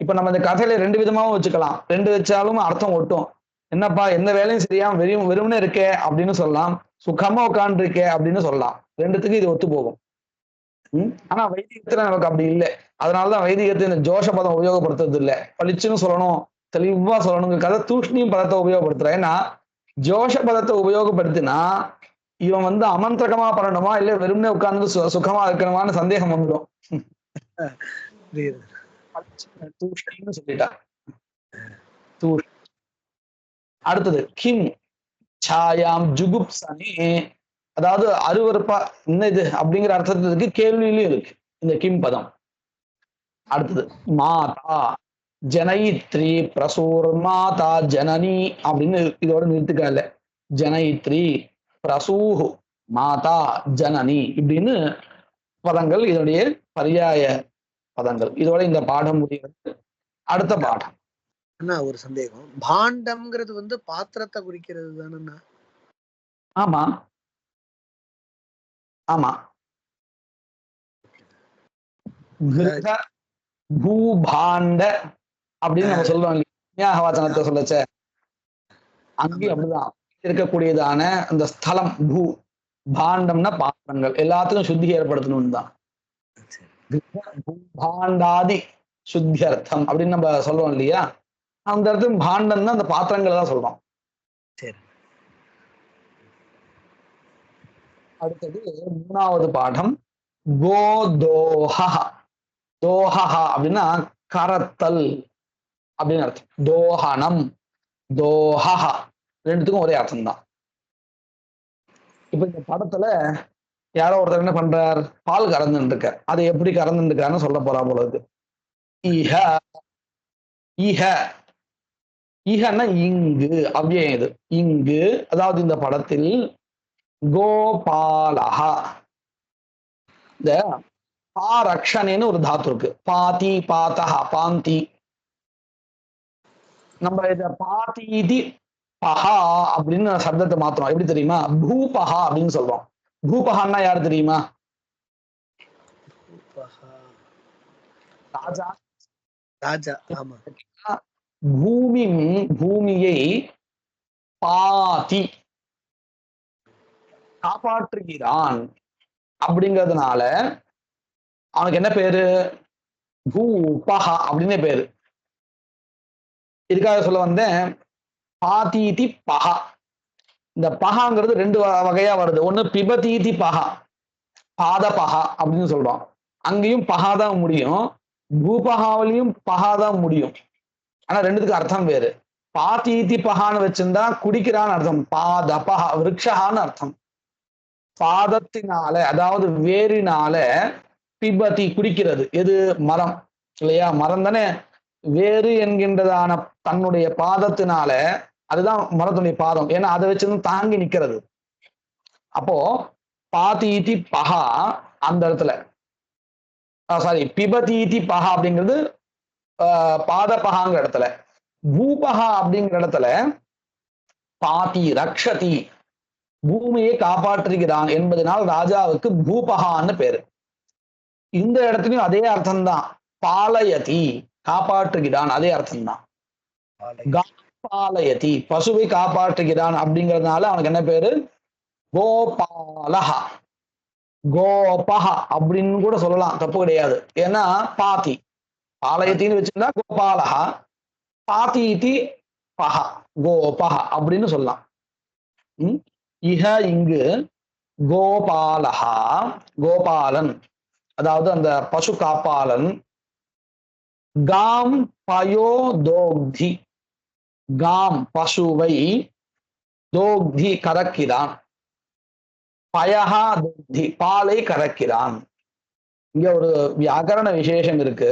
இப்ப நம்ம இந்த கதையில ரெண்டு விதமாவும் வச்சுக்கலாம். ரெண்டு வச்சாலும் அர்த்தம் ஒட்டும். என்னப்பா எந்த வேலையும் சரியாம வெறுமனே இருக்கே அப்படின்னு சொல்லலாம். சுகமா உட்கார்ந்து இருக்கே அப்படின்னு சொல்லலாம். ரெண்டுத்துக்கும் இது ஒத்து போகும். ஆனா வைதிகத்துல நமக்கு அப்படி இல்லை. அதனாலதான் வைதிகத்தை இந்த ஜோஷ பதம் உபயோகப்படுத்துறது இல்லை. பளிச்சுன்னு சொல்லணும், தெளிவா சொல்லணுங்கிறதுக்காக தூஷ்ணியும் பதத்தை உபயோகப்படுத்துறேன். ஏன்னா ஜோஷ பதத்தை உபயோகப்படுத்தினா இவன் வந்து அமந்திரகமா பண்ணணுமா இல்ல வெறுமனே உட்கார்ந்து சுகமா இருக்கணுமான்னு சந்தேகம் வந்துடும். தூஷ்ணின்னு சொல்லிட்டா. அடுத்தது கிம் சாயாம் ஜுகுப்சனே, அதாவது அருவருப்பா என்ன இது அப்படிங்கிற அர்த்தத்துக்கு கேள்வியிலும் இருக்கு இந்த கிம் பதம். அடுத்தது மாதா ஜனயித்ரி பிரசூர் மாதா ஜனனி அப்படின்னு இதோட நிறுத்துக்கல. ஜனயித்ரி பிரசூஹு மாதா ஜனனி இப்படின்னு பதங்கள் இதனுடைய பர்யாய பதங்கள். இதோட இந்த பாடம் முடிகிறது. அடுத்த பாடம். அண்ணா ஒரு சந்தேகம். பாண்டம்ங்கிறது வந்து பாத்திரத்தை குறிக்கிறது தானே? ஆமா ஆமா. பூபாண்ட அப்படின்னு நம்ம சொல்றோம் இல்லையா வாசனத்தை சொல்லச்ச, அங்கேயும் அப்படிதான் இருக்கக்கூடியதான அந்த ஸ்தலம் பூ. பாண்டம்னா பாத்திரங்கள் எல்லாத்துக்கும் சுத்தி ஏற்படுத்தணும் தான். பாண்டாதி சுத்தி அர்த்தம் அப்படின்னு நம்ம சொல்றோம் இல்லையா, அந்த இடத்துல பாண்டம் தான் அந்த பாத்திரங்கள் தான் சொல்றோம். அடுத்தது மூணாவது பாடம் கோதோஹா. தோஹா அப்படின்னா கரத்தல் அப்படின்னு அர்த்தம். தோஹனம் தோஹா ரெண்டுத்துக்கும் ஒரே அர்த்தம் தான். இப்ப இந்த படத்துல யாரோ ஒருத்தர் என்ன பண்றார், பால் கறந்துட்டு இருக்க. அதை எப்படி கறந்துட்டு இருக்காருன்னு சொல்ல போறா போல இருக்கு. இஹ இஹ இஹன்னா இங்கு அப்படியே இது இங்கு, அதாவது இந்த படத்தில் கோபாலஹா, இந்த பாரக்ஷனேன்னு ஒரு தாத்து இருக்கு. பாதி பாத்தஹா பாந்தி. நம்ம இத பாதீதி பஹா அப்படின்னு சப்தத்தை மாத்துறோம். எப்படி தெரியுமா, பூபஹா அப்படின்னு சொல்றோம். பூபஹான்னா யாரு தெரியுமா? ராஜா. ராஜா. ஆமா. பூமியை பாதி காப்பாற்றுகிறான் அப்படிங்கிறதுனால அவனுக்கு என்ன பேரு, பூபஹா அப்படின்னு பேரு. இதுக்காக சொல்ல வந்தேன் பாதீதி பஹா. இந்த பஹாங்கிறது ரெண்டு வகையா வருது. ஒண்ணு பிபதீதி பஹா, பாத பஹா அப்படின்னு சொல்றோம். அங்கேயும் பஹா தான் முடியும், பூபஹாவிலையும் பஹா தான் முடியும். ஆனா ரெண்டுத்துக்கு அர்த்தம் வேறு. பாதீதி பஹான்னு வச்சிருந்தா குடிக்கிறான்னு அர்த்தம். பாதபஹா விருட்சஹான்னு அர்த்தம். பாதத்தினால அதாவது வேரினால, பிபதி குடிக்கிறது எது, மரம் இல்லையா? மரம் தானே வேறு என்கின்றதான தன்னுடைய பாதத்தினால, அதுதான் மரத்துடைய பாதம். ஏன்னா அதை வச்சிருந்து தாங்கி நிக்கிறது. அப்போ பாதீதி பஹா அந்த இடத்துல, சாரி பிபதீதி பஹா அப்படிங்கிறது பாத பஹாங்கிற இடத்துல. பூபஹா அப்படிங்கிற இடத்துல பாதி ரக்ஷதி பூமியை காப்பாற்றுகிறான் என்பதனால் ராஜாவுக்கு பூபஹான்னு பேரு. இந்த இடத்துலயும் அதே அர்த்தம் தான். பாலயதி காப்பாற்றுகிறான், அதே அர்த்தம் தான். பாலயதி பசுவை காப்பாற்றுகிறான் அப்படிங்கிறதுனால அவனுக்கு என்ன பேரு, கோபாலஹா. கோபஹா அப்படின்னு கூட சொல்லலாம், தப்பு கிடையாது. ஏன்னா பாதி பாலயத்தின்னு வச்சிருந்தா கோபாலஹா, பாதீதி பஹா கோபஹா அப்படின்னு சொல்லலாம். இஹ இங்கு கோபாலஹா கோபாலன், அதாவது அந்த பசு காப்பாளன். காம் பயோ தோக்தி, காம் பசுவை, தோக்தி கறக்கிறான், பயஹா தோக்தி பாலை கறக்கிறான். இங்க ஒரு வியாக்கரண விசேஷம் இருக்கு.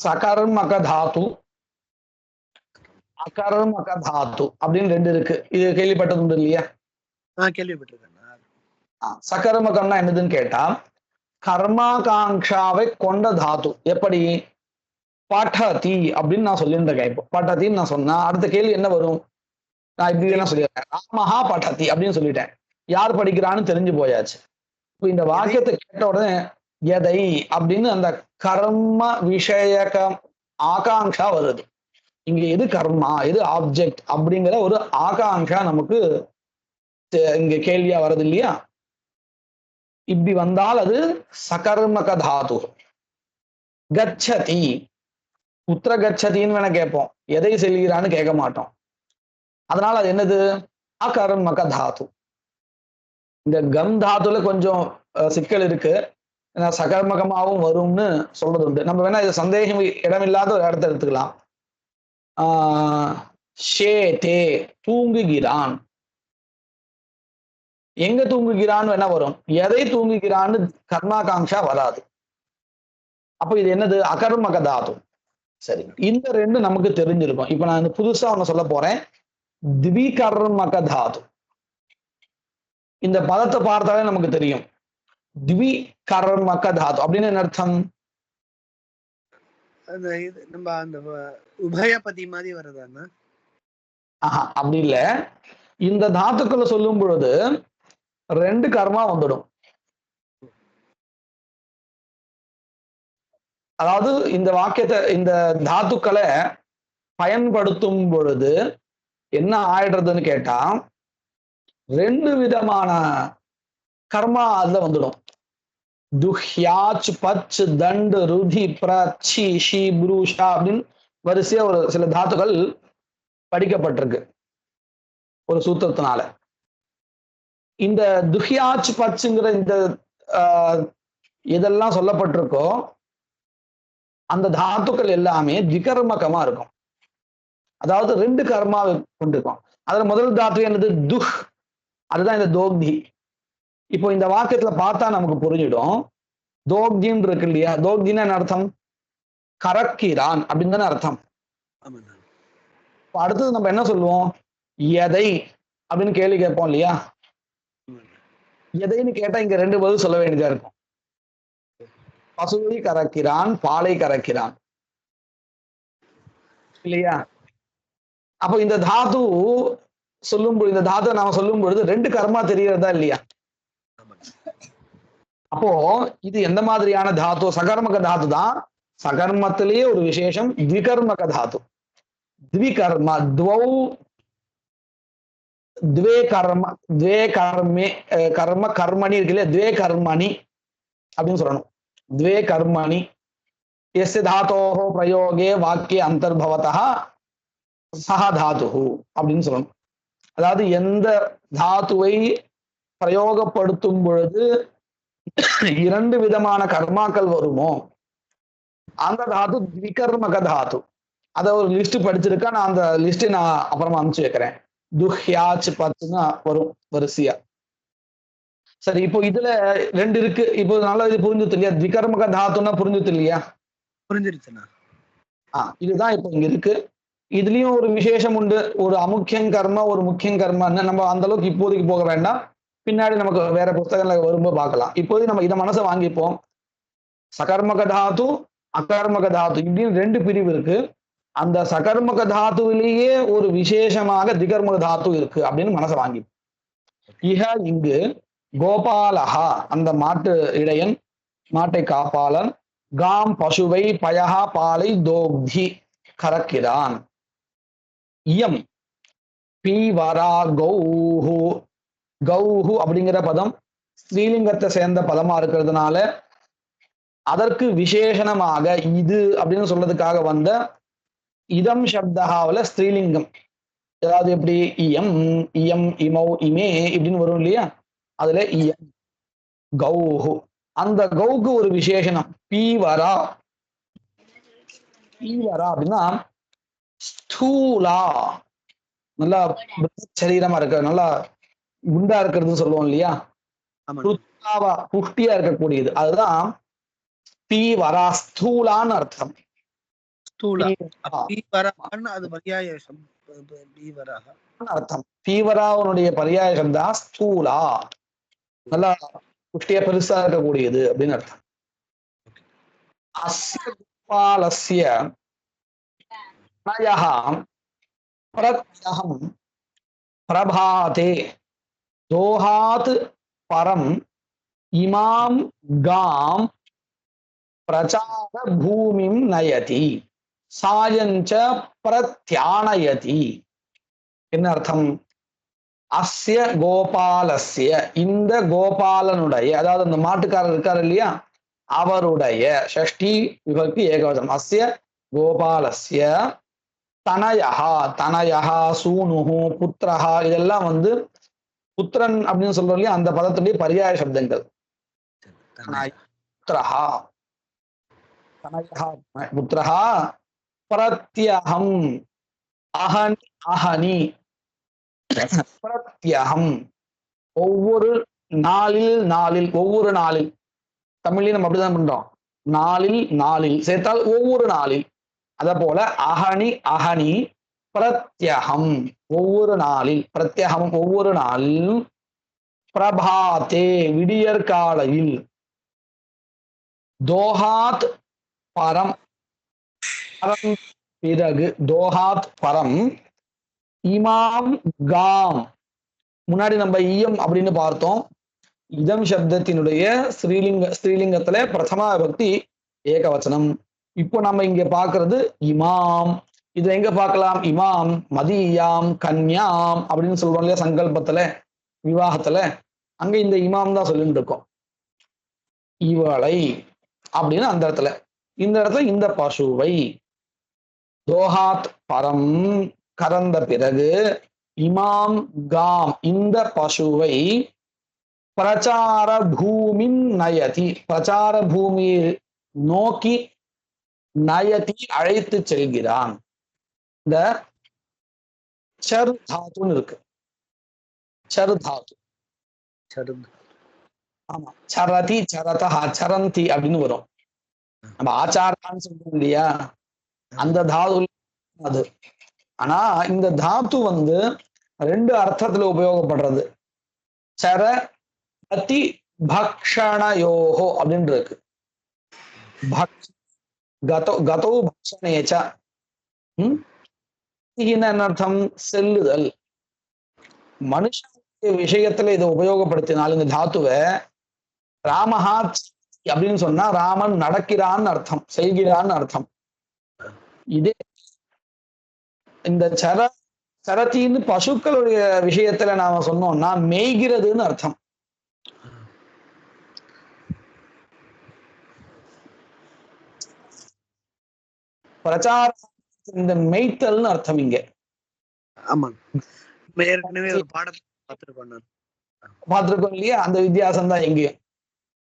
சகர்மக தாத்து, அகர்மக தாத்து அப்படின்னு ரெண்டு இருக்கு. இது கேள்விப்பட்டது உண்டு இல்லையா? கேள்விப்பட்டிருக்கேன். சகர்மகம்னா என்னதுன்னு கேட்டா, கர்மாகாங்ஷாவை கொண்ட தாத்து. எப்படி? படதி அப்படின்னு நான் சொல்லியிருந்தேன். இப்போ படத்தின்னு நான் சொன்னா அடுத்த கேள்வி என்ன வரும்? நான் இப்படி வேணா சொல்லிடுறேன். ராமஹா படதி அப்படின்னு சொல்லிட்டேன். யார் படிக்கிறான்னு தெரிஞ்சு போயாச்சு. இப்ப இந்த வாக்கியத்தை கேட்ட உடனே எதை அப்படின்னு அந்த கர்ம விஷயக ஆகாங்ஷா வருது. இங்க எது கர்மா, எது ஆப்ஜெக்ட் அப்படிங்கிற ஒரு ஆகாங்ஷா நமக்கு இங்க கேள்வியா வருது இல்லையா? இப்படி வந்தால் அது சகர்மக தாது. கச்சதி, புத்திர கச்சதின்னு வேணா கேட்போம். எதை செல்கிறான்னு கேட்க மாட்டோம். அதனால அது என்னது? அகர்மக தாது. இந்த கம் தாத்துல கொஞ்சம் சிக்கல் இருக்கு. சகர்மகமாகவும் வரும்னு சொல்றது உண்டு. நம்ம வேணா இது சந்தேகம் இடமில்லாத ஒரு இடத்த எடுத்துக்கலாம். ஷேதே, தூங்குகிறான். எங்க தூங்குகிறான்னு வேணா வரும். எதை தூங்குகிறான்னு கர்மாகாங்ஷா வராது. அப்ப இது என்னது? அகர்மக தாது. சரி, இந்த ரெண்டு நமக்கு தெரிஞ்சிருக்கும். இப்ப நான் புதுசா ஒண்ணு சொல்ல போறேன். திவிகர்மக தாது. இந்த பதத்தை பார்த்தாலே நமக்கு தெரியும். திவிகர்மக தாது அப்படின்னு என்ன அர்த்தம்? நம்ம அந்த உபயபதி மாதிரி வருதாண்ணா? அப்படி இல்ல. இந்த தாத்துக்களை சொல்லும் பொழுது ரெண்டு கர்மா வந்துடும். அதாவது இந்த வாக்கியத்தை, இந்த தாத்துக்களை பயன்படுத்தும் பொழுது என்ன ஆயிடுறதுன்னு கேட்டா, ரெண்டு விதமான கர்மா அதுல வந்துடும். துஹ்யாச், பச், தண்டு, ருதி, பிரச்சி, ஷி, புருஷா அப்படின்னு வரிசையா ஒரு சில தாத்துக்கள் படிக்கப்பட்டிருக்கு ஒரு சூத்திரத்தினால. இந்த துஹ்யாச் பச்சுங்கிற இந்த இதெல்லாம் சொல்லப்பட்டிருக்கோ அந்த தாத்துக்கள் எல்லாமே திகர்மகமா இருக்கும். அதாவது ரெண்டு கர்மாவை கொண்டிருக்கும். அதுல முதல் தாத்து என்னது? துஹ். அதுதான் இந்த தோக்தி. இப்போ இந்த வாக்கியத்துல பார்த்தா நமக்கு புரிஞ்சிடும். தோக்தின்னு இருக்கு இல்லையா? தோக்தின்னு என்ன அர்த்தம்? கறக்கிறான் அப்படின்னு தானே அர்த்தம். அடுத்தது நம்ம என்ன சொல்லுவோம்? எதை அப்படின்னு கேள்வி கேட்போம் இல்லையா? எதைன்னு கேட்டா இங்க ரெண்டு பதில் சொல்ல வேண்டியதா இருக்கும். பசுவை கறக்கிறான், பாலை கறக்கிறான் இல்லையா? அப்போ இந்த தாது இந்த தாது நாம சொல்லும் பொழுது ரெண்டு கர்மா தெரியறதா இல்லையா? அப்போ இது எந்த மாதிரியான தாத்து? சகர்மக தாத்து தான். சகர்மத்திலேயே ஒரு விசேஷம் த்விகர்மக தாத்து. த்விகர்ம, துவே கர்ம, துவே கர்மே, கர்ம கர்மணி இருக்கு இல்லையா? துவே கர்மணி அப்படின்னு சொல்லணும். துவே கர்மணி எஸ்ய தாத்தோஹோ பிரயோகே வாக்கிய அந்தர்பவதா சஹ தாத்து அப்படின்னு சொல்லணும். அதாவது எந்த தாத்துவை பிரயோகப்படுத்தும் பொழுது இரண்டு விதமான கர்மாக்கள் வருமோ அந்த தாத்து த்விகர்மக தாத்து. அத ஒரு லிஸ்ட் படிச்சிருக்கா. நான் அந்த லிஸ்ட் நான் அப்புறமா அனுப்பிச்சு வைக்கிறேன். துஹ்யாச் பத்துன்னு வரும் வரிசையா. சரி, இப்போ இதுல ரெண்டு இருக்கு. இப்போ நல்லா இது புரிஞ்சுது இல்லையா? த்விகர்மக தாத்துன்னா புரிஞ்சுது இல்லையா? புரிஞ்சிருச்சுண்ணா. இதுதான் இப்போ இங்க இருக்கு. இதுலயும் ஒரு விசேஷம் உண்டு. ஒரு அமுக்கியம் கர்மா, ஒரு முக்கியம் கர்மான்னு. நம்ம அந்த அளவுக்கு இப்போதைக்கு போக வேண்டாம். பின்னாடி நமக்கு வேற புத்தகங்களை வரும்போது பார்க்கலாம். இப்போதைக்கு நம்ம இதை மனசை வாங்கிப்போம். சகர்மக தாத்து, அகர்மக தாத்து இப்படின்னு ரெண்டு பிரிவு இருக்கு. அந்த சகர்மக தாத்துவிலேயே ஒரு விசேஷமாக திகர்மக தாத்து இருக்கு அப்படின்னு மனசை வாங்கிப்போம். இங்கு கோபாலஹா அந்த மாட்டு இடையன், மாட்டை காப்பாளன், காம் பசுவை, பயஹா பாலை, தோக்தி கறக்கிறான். இயம் பீவரா கௌஹு. கௌஹு அப்படிங்கிற பதம் ஸ்ரீலிங்கத்தை சேர்ந்த பதமா இருக்கிறதுனால அதற்கு விசேஷணமாக இது அப்படின்னு சொல்றதுக்காக வந்த இதம் சப்தகாவில ஸ்ரீலிங்கம். ஏதாவது எப்படி இயம், இயம், இமௌ, இமே இப்படின்னு வரும் இல்லையா? அதுல இயம் கௌஹு. அந்த கௌக்கு ஒரு விசேஷனம். பீவரா. பீவரா அப்படின்னா ஸ்தூலா, நல்லா சரீரமா இருக்க, நல்லா குண்டா இருக்கிறதுன்னு சொல்லுவோம் இல்லையா? புஷ்டியா இருக்கக்கூடியது. அதுதான் பீவரா, ஸ்தூலான்னு அர்த்தம். ஸ்தூலா. பீவரா பீவரான்னு அது பர்யாய பீவராக. அர்த்தம். பீவராவுடைய பர்யாய சப்தா ஸ்தூலா, நல்லா புஷ்டியா பெருசா இருக்கக்கூடியது அப்படின்னு அர்த்தம். அஸ்ய கோபாலஸ்ய நயः பிரத்யஹம் பிரபாதே தோஹாத் பரம் இமாம் காம் பிரச்சார பூமிம் நயதி சாயஞ்ச பிரத்யானயதி. என்ன அர்த்தம்? அஸ்ய கோபாலஸ்ய, இந்த கோபாலனுடைய, அதாவது அந்த மாட்டுக்காரர் இருக்காரு இல்லையா, அவருடைய, ஷஷ்டி விபக்தி ஏகவசனம், அஸ்ய கோபாலஸ்ய தனயஹா, தனயஹா, சூனுஹு, புத்திரஹா, இதெல்லாம் வந்து புத்திரன் அப்படின்னு சொல்றோம் இல்லையா, அந்த பதத்துடைய பர்யாய சப்தங்கள். புத்திரஹா, தனயஹா புத்திரஹா, பிரத்யஹம் அஹனி, அஹனி பிரத்யஹம் ஒவ்வொரு நாளில், நாளில் ஒவ்வொரு நாளில், தமிழ்லையும் நம்ம அப்படிதான் பண்றோம், நாளில் நாளில் சேர்த்தால் ஒவ்வொரு நாளில். அத போல அஹனி அஹனி பிரத்யஹம் ஒவ்வொரு நாளில், பிரத்யஹம் ஒவ்வொரு நாளில், பிரபாத்தே விடியற்காலையில், தோஹாத் பரம் பரம் பிறகு, தோஹாத் பரம் இமாம் காம், முன்னாடி நம்ம ஈயம் அப்படின்னு பார்த்தோம். இதம் சப்தத்தினுடைய ஸ்ரீலிங்கத்துல பிரதமா விபக்தி ஏகவச்சனம். இப்போ நம்ம இங்க பாக்குறது இமாம். இது எங்க பார்க்கலாம்? இமாம் மதியாம் கன்யாம் அப்படின்னு சொல்றோம் இல்லையா, சங்கல்பத்துல விவாகத்துல, அங்க இந்த இமாம் தான் சொல்லிட்டு இருக்கோம், இவளை அப்படின்னு அந்த இடத்துல. இந்த இடத்துல இந்த பசுவை, தோஹாத் பரம் கறந்த பிறகு, இமாம் காம் இந்த பசுவை, பிரச்சார பூமின் நயதி பிரச்சார பூமியை நோக்கி, நயதி அழைத்து செல்கிறான். இந்த சர் தாத்துன்னு இருக்கு, சர் தாத்து. ஆமா, சரதி சரதா சரந்தி அப்படின்னு வரும். நம்ம ஆச்சாரான்னு சொல்றோம் இல்லையா, அந்த தாது அது. ஆனா இந்த தாத்து வந்து ரெண்டு அர்த்தத்துல உபயோகப்படுறது. சர அதி பக்ஷணயோஹோ அப்படின்னு இருக்கு. கதோ பக்ஷணேச்ச. என்ன அர்த்தம்? செல்லுதல். மனுஷ விஷயத்துல இதை உபயோகப்படுத்தினால் இந்த தாத்துவை, ராமஹா அப்படின்னு சொன்னா ராமன் நடக்கிறான்னு அர்த்தம், செய்கிறான்னு அர்த்தம். இதே இந்த சரத்தின்னு பசுக்களுடைய விஷயத்துல நாம சொன்னோம்னா மேய்கிறதுன்னு அர்த்தம். பிரச்சார, இந்த மெய்த்தல்னு அர்த்தம் இங்க. ஆமா, ஏற்கனவே ஒரு பாடத்தை பார்த்திருக்கோம் இல்லையா, அந்த வித்தியாசம் தான் எங்கேயும்.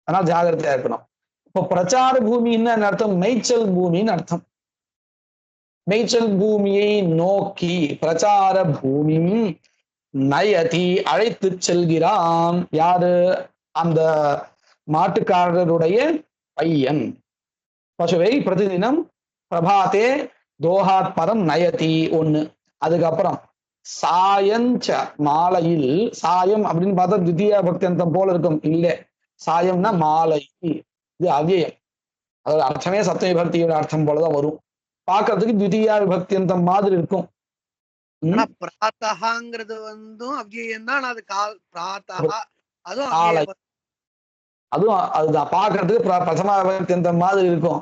அதனால ஜாகிரதையா இருக்கணும். இப்போ பிரச்சார பூமின்னு அர்த்தம் மேய்ச்சல் பூமின்னு அர்த்தம். மேய்ச்சல் பூமியை நோக்கி, பிரச்சார பூமி நயதி அழைத்து செல்கிறான். யாரு? அந்த மாட்டுக்காரருடைய பையன். பசுவை பிரதிதினம் பிரபாத்தே தோஹாத் பரம் நயதி ஒண்ணு. அதுக்கப்புறம் சாயஞ்ச மாலையில், சாயம் அப்படின்னு பார்த்தா தித்தியா பக்தியந்தம் போல இருக்கும், இல்ல, சாயம்னா மாலை, இது அவ்யயம், அதோட அர்த்தமே சப்தமி பக்தியோட அர்த்தம் போலதான் வரும். பார்க்கறதுக்கு தித்தியா விபக்தியந்தம் மாதிரி இருக்கும். பிராத்தகாங்கிறது வந்து அவ்யயம் தான். அது பிராத்தகா அதுவும் அதுதான், பார்க்கறதுக்கு பிரதமா விபக்தியந்தம் மாதிரி இருக்கும்.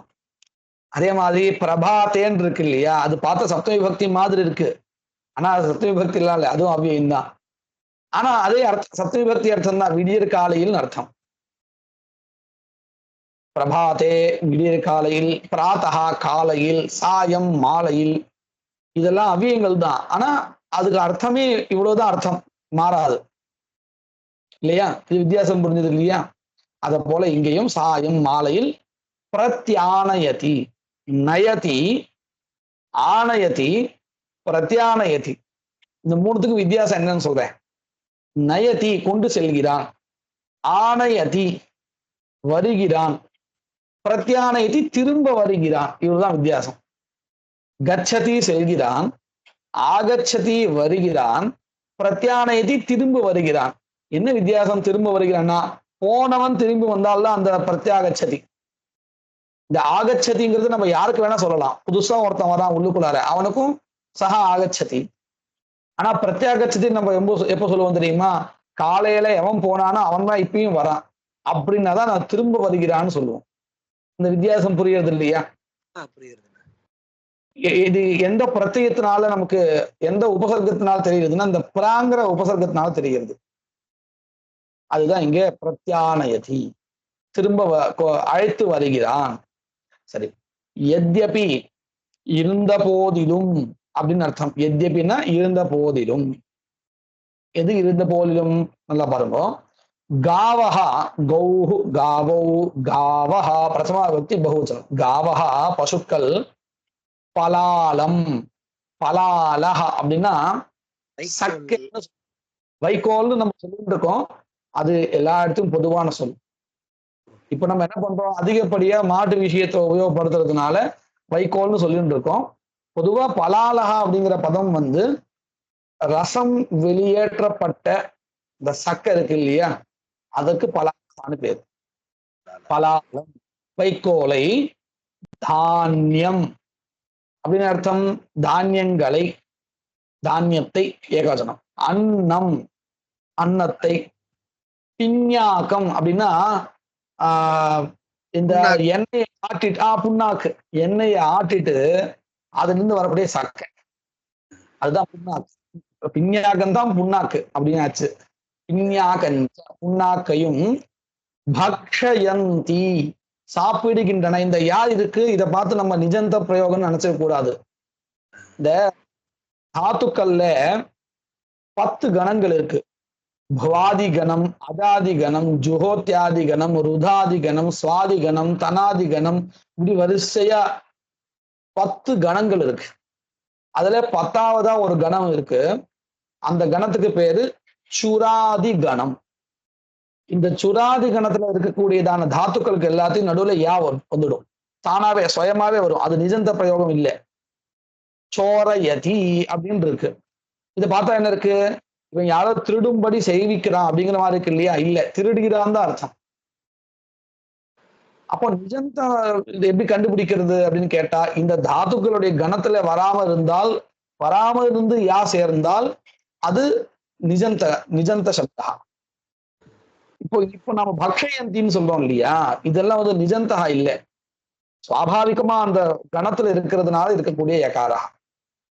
அதே மாதிரி பிரபாத்தேன் இருக்கு இல்லையா, அது பார்த்த சப்தமி பக்தி மாதிரி இருக்கு, ஆனா அது சப்தமி பக்தி இல்ல, அதுவும் அவ்யயம் தான். ஆனா அதே அர்த்தம், சப்தமி பக்தி அர்த்தம் தான், விடியற் காலையில் அர்த்தம். பிரபாத்தே விடியற் காலையில், பிராத்தகா காலையில், சாயம் மாலையில், இதெல்லாம் அவ்வியங்கள் தான். ஆனா அதுக்கு அர்த்தமே இவ்வளவுதான், அர்த்தம் மாறாது இல்லையா. இது வித்தியாசம் புரிஞ்சது இல்லையா. அத போல இங்கேயும் சாயம் மாலையில், பிரத்யானயதி, நயதி, ஆனயதி, பிரத்யானயதி, இந்த மூணுத்துக்கு வித்தியாசம் என்னன்னு சொல்றேன். நயதி கொண்டு செல்கிறான், ஆனயதி வருகிறான், பிரத்யானயதி திரும்ப வருகிறான். இவ்வளவுதான் வித்தியாசம். கச்சதி செல்கிறான், ஆகச்சதி வருகிறான், பிரத்யானயதி திரும்ப வருகிறான். என்ன வித்தியாசம்? திரும்ப வருகிறான்னா போனவன் திரும்பி வந்தால்தான் அந்த பிரத்யாகச்சதி. இந்த ஆகச்சதிங்கிறது நம்ம யாருக்கு வேணா சொல்லலாம். புதுசா ஒருத்தன் வரான் உள்ளுக்குள்ளார, அவனுக்கும் சக ஆகச்சதி. ஆனா பிரத்யாகச்சதி நம்ம எப்ப சொல்லுவோம் தெரியுமா? காலையில எவன் போனானோ அவன் தான் இப்பயும் வரான் அப்படின்னா தான் நான் திரும்ப வருகிறான்னு சொல்லுவோம். இந்த வித்தியாசம் புரியுறது இல்லையா? புரியுது. இது எந்த பிரத்யத்தினால நமக்கு, எந்த உபசர்க்கத்தினால தெரியுதுன்னா இந்த பிராங்கிற உபசர்க்கத்தினால தெரிகிறது. அதுதான் இங்க பிரத்யானயதி, திரும்ப அழைத்து வருகிறான். சரி, எத்யபி இருந்த போதிலும் அப்படின்னு அர்த்தம். எத்யபின்னா இருந்த போதிலும். எது இருந்த போதிலும்? நல்லா பாருங்க. காவஹா கௌஹு காவௌ காவஹா பிரதமா விபக்தி பகுவச்சனம். காவஹா பசுக்கள், பலாலம் பலாலஹ அப்படின்னா சக்கை, வைக்கோல்னு நம்ம சொல்லிட்டு இருக்கோம். அது எல்லா இடத்துக்கும் பொதுவான சொல். இப்ப நம்ம என்ன பண்றோம்? அதிகப்படியா மாட்டு விஷயத்தை உபயோகப்படுத்துறதுனால வைக்கோல்னு சொல்லிட்டு இருக்கோம். பொதுவா பலாலஹா அப்படிங்கிற பதம் வந்து ரசம் வெளியேற்றப்பட்ட இந்த சக்கை இருக்கு இல்லையா, அதற்கு பலாலஹான்னு பேர். பலாலம் வைக்கோலை, தானியம் அப்படின்னு அர்த்தம். தானியங்களை, தானியத்தை ஏகவசனம். அன்னம் அன்னத்தை. பிஞ்ஞாக்கம் அப்படின்னா இந்த எண்ணெயை ஆட்டிட்டு புண்ணாக்கு, எண்ணெயை ஆட்டிட்டு அதுல இருந்து வரக்கூடிய சக்கை, அதுதான் புண்ணாக்கு. பிஞ்ஞாக்கம் தான் புண்ணாக்கு அப்படின்னு ஆச்சு. பிஞ்ஞாக்கன் புண்ணாக்கையும் பக்ஷயந்தி சாப்பிடுகின்றன. இந்த யார் இருக்கு, இதை பார்த்து நம்ம நிஜந்த பிரயோகம் நினைச்ச கூடாது. இந்த தாத்துக்கள்ல 10 கணங்கள் இருக்கு. பவாதி கணம், அதாதி கணம், ஜுஹோத்தியாதி கணம், ருதாதி கணம், சுவாதி கணம், தனாதி கணம், இப்படி வரிசையா 10 கணங்கள் இருக்கு. அதுல 10ஆவதா ஒரு கணம் இருக்கு. அந்த கணத்துக்கு பேரு சுராதி கணம். இந்த சுராதி கணத்துல இருக்கக்கூடியதான தாத்துக்களுக்கு எல்லாத்தையும் நடுவுல யா வந்துடும், தானாவே சுயமாவே வரும். அது நிஜந்த பிரயோகம் இல்லை. சோரயதி அப்படின்னு இருக்கு. இதை பார்த்தா என்ன இருக்கு? இவன் யாரோ திருடும்படி செய்விக்கிறான் அப்படிங்கிற மாதிரி இருக்கு இல்லையா? இல்ல, திருடுகிறான் தான் அர்த்தம். அப்போ நிஜந்த இது எப்படி கண்டுபிடிக்கிறது அப்படின்னு கேட்டா, இந்த தாத்துக்களுடைய கணத்துல வராம இருந்து யா சேர்ந்தால் அது நிஜந்த சப்தா. இப்போ நம்ம பக்ஷயந்தின்னு சொல்றோம் இல்லையா, இதெல்லாம் வந்து நிஜந்தகா இல்லை, சுவாபாவிகமா அந்த கணத்துல இருக்கிறதுனால இருக்கக்கூடிய எகாரா.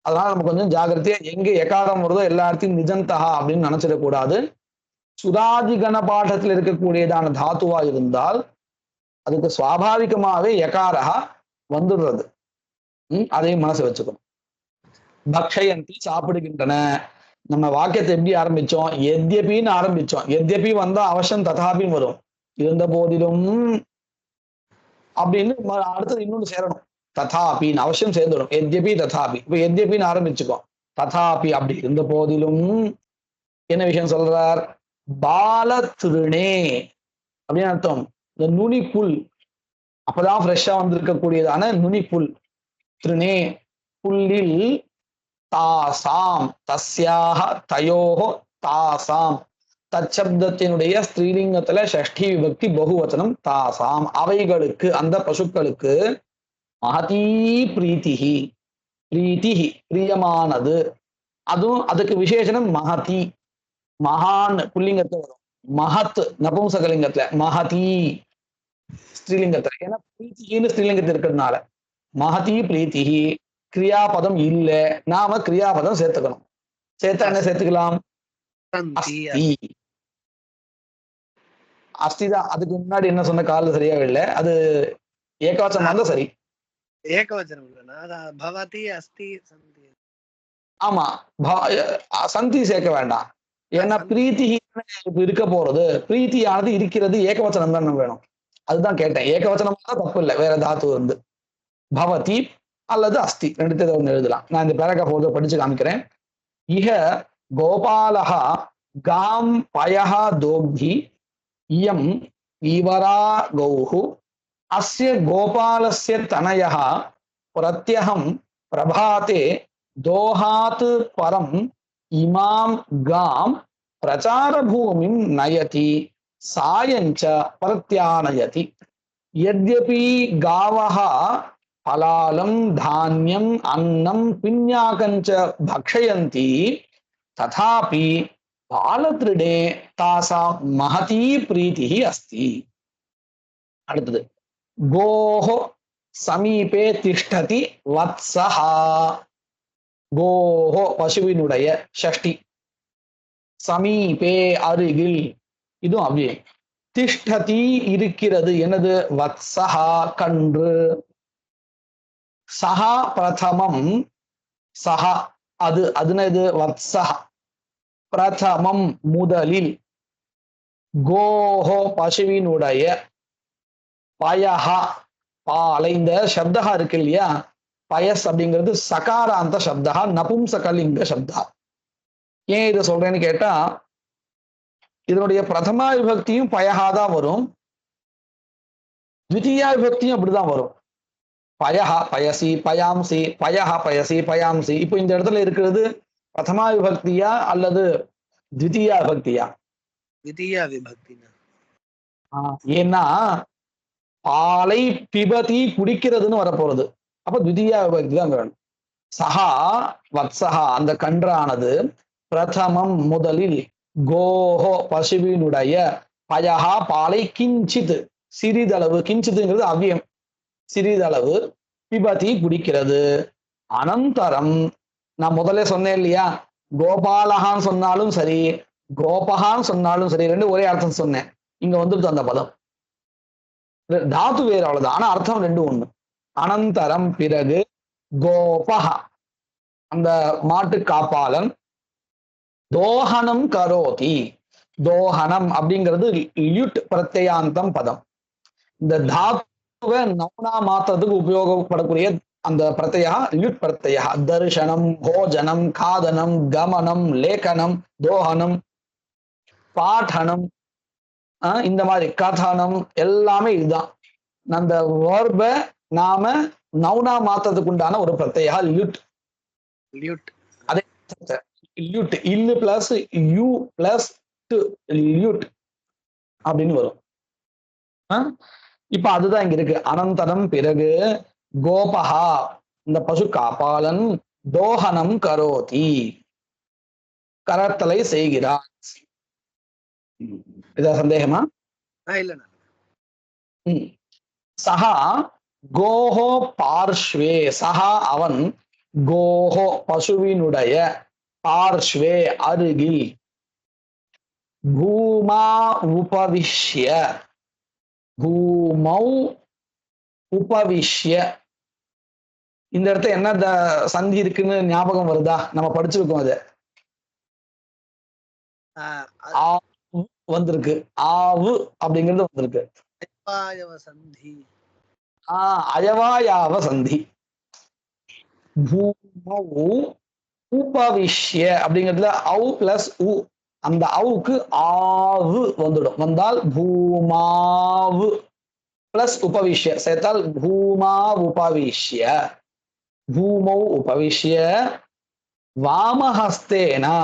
அதனால நம்ம கொஞ்சம் ஜாகிரதையா எங்க எகாரம் வருதோ எல்லா இடத்தையும் நிஜந்தகா அப்படின்னு நினைச்சிடக்கூடாது. சுராதி கண பாடத்துல இருக்கக்கூடியதான தாத்துவா இருந்தால் அதுக்கு சுவாபாவிகமாவே எகாரா வந்துடுறது. அதையும் மனசு வச்சுக்கணும். பக்ஷயந்தி சாப்பிடுகின்றன. நம்ம வாக்கியத்தை எப்படி ஆரம்பிச்சோம்? எத்யபின்னு ஆரம்பிச்சோம். எத்யபி வந்தா அவசியம் ததாபின்னு வரும். இருந்த போதிலும் அப்படின்னு அடுத்தது இன்னொன்னு சேரணும். ததாபின்னு அவசியம் சேர்ந்துடும். எத்யபி ததாபி. இப்ப எத்யபின்னு ஆரம்பிச்சுக்கோ. ததாபி அப்படி இருந்த போதிலும் என்ன விஷயம் சொல்றார்? பால திருணே அப்படின்னு அர்த்தம். இந்த நுனி புல், அப்பதான் ஃப்ரெஷ்ஷா வந்திருக்கக்கூடியதான நுனி புல். திருணே புல்லில், தாசாம் தஸ்யாக தயோஹோ தாசாம், தச்சப்தத்தினுடைய ஸ்திரீலிங்கத்துல ஷஷ்டி விபக்தி பகுவச்சனம் தாசாம், அவைகளுக்கு அந்த பசுக்களுக்கு மகதீ பிரீத்திஹி, பிரீத்திஹி பிரியமானது. அதுவும் அதுக்கு விசேஷனம் மகதி. மகான் புல்லிங்கத்துல வரும், மகத் நபும்சகலிங்கத்துல, மகதி ஸ்ரீலிங்கத்துல. ஏன்னா பிரீத்திகின்னு ஸ்ரீலிங்கத்தில் இருக்கிறதுனால மகதி பிரீத்திஹி. கிரியாபதம் இல்ல, நாம கிரியாபதம் சேர்த்துக்கணும். சேர்த்தா என்ன சேர்த்துக்கலாம்? அஸ்தி. அஸ்திதான். அதுக்கு முன்னாடி என்ன சொன்ன கால சரியாவே இல்லை. அது ஏகவச்சனம் தான் சரி. ஏகவச்சனம் பவதி அஸ்தி சந்தி. ஆமா, சந்தி சேர்க்க வேண்டாம். ஏன்னா பிரீத்தி இருக்க போறது, பிரீத்தியானது இருக்கிறது, ஏகவச்சனம் தான் வேணும். அதுதான் கேட்டேன். ஏகவச்சனம் தான் தப்பு இல்லை, வேற தாத்து வந்து பவதி அல்லது அஸ்தி ரெண்டுத்தையும் ஒன்று எழுதலாம். நான் இந்த பேராகிராஃப் படிச்சு காமிக்கிறேன். இஹ கோபாலஹா காம் பயஹா தோக்தி इयम् ईवरा गौः अस्य गोपालस्य तनयः प्रत्यहं प्रभाते दोहात् परम् इमां गां प्रचारभूमिं नयति सायञ्च प्रत्यानयति यद्यपि गावः फलालं धान्यम् अन्नं पिन्याकञ्च भक्षयन्ति तथापि बालत्रिडे तासां महती प्रीतिः अस्ति. அடுத்தது गोः समीपे तिष्ठति वत्सः. गोः பசுவினுடைய ஷஷ்டி, சமீபே அருகில், இதுவும் அப்படியே. திஷ்டதி இருக்கிறது, எனது வத்சஹா கன்று. சஹா பிரதமம், சஹா அது, அதுனது வத்சஹ. பிரதமம் முதலில். கோஹோ பசுவினுடைய. பயஹா பாலை, இந்த சப்தகா இருக்கு இல்லையா, பயஸ் அப்படிங்கிறது சகாராந்த சப்தா, நபும்சகலிங்க சப்தா. ஏன் இதை சொல்றேன்னு கேட்டா, இதனுடைய பிரதமா விபக்தியும் பயஹாதான் வரும், த்விதீயா விபக்தியும் அப்படிதான் வரும். பயஹா பயசி பயாம்சி, பயஹா பயசி பயாம்சி. இப்போ இந்த இடத்துல இருக்கிறது பிரதமா விபக்தியா அல்லது த்விதீயா விபக்தியா? द्वितीया विभक्ति. ஏன்னா பாலை பிபதி குடிக்கிறதுன்னு வரப்போறது, அப்ப த்விதீயா விபக்தி தான் வேணும். சஹா வத்சஹா அந்த கன்றானது, பிரதமம் முதலில், கோஹோ பசுவினுடைய, பயஹா பாலை, கிஞ்சித் சிறிதளவு, கிஞ்சித்துங்கிறது அவ்வியம், சிறிதளவு, பிபதி குடிக்கிறது. அனந்தரம், நான் முதல்ல சொன்னேன் இல்லையா, கோபாலகான்னு சொன்னாலும் சரி கோபகான்னு சொன்னாலும் சரி, ரெண்டு ஒரே அர்த்தம் சொன்னேன். இங்க வந்துருது அந்த பதம், தாத்து வேறு, அவ்வளவுதான், ஆனா அர்த்தம் ரெண்டும் ஒண்ணு. அனந்தரம் பிறகு, கோபஹா அந்த மாட்டு காப்பாளன், தோஹனம் கரோதி. தோஹனம் அப்படிங்கிறது ல்யுட் பிரத்யாந்தம் பதம். இந்த தாத்துவை நௌனா மாத்திரத்துக்கு உபயோகப்படக்கூடிய அந்த பிரத்யா ல்யுட் பிரத்யா. தர்ஷனம், போஜனம், காதனம், கமனம், லேகனம், தோஹனம், பாடனம், இந்த மாதிரி கதனம் எல்லாமே இதுதான். அந்த வேர்ப நாம நௌனா மாத்திரத்துக்கு உண்டான ஒரு பிரத்யா ல்யுட். அதே ல்யுட், இல்லு பிளஸ் யூ பிளஸ் ல்யுட் அப்படின்னு வரும். இப்ப அதுதான் இங்க இருக்கு. அனந்தரம் பிறகு, கோபஹா இந்த பசு காப்பாளன், தோஹனம் கரோதி கரத்தலை செய்கிறார். இதா சந்தேகமா? சஹா கோஹோ பார்ஷ்வே, சஹா அவன், கோஹோ பசுவினுடைய, பார்ஷ்வே அருகில், பூமா உபவிஷ்ய, பூமௌ உபவிஷ்ய. இந்த இடத்துல என்ன சந்தி இருக்குன்னு ஞாபகம் வருதா? நம்ம படிச்சிருக்கோம். அது வந்திருக்கு, ஆவு அப்படிங்கிறது வந்திருக்கு. அயவாயாவ சந்தி. பூமௌ உபவிஷ்ய அப்படிங்கிறதுல ஔ பிளஸ் உ, அந்த அவுக்கு ஆவு வந்துடும். வந்தால் பூமாவு பிளஸ் உபவிஷ்ய சேர்த்தால் பூமா உபவிஷ்ய, பூமௌ உபவிஷ்ய, வாமஹஸ்தேனா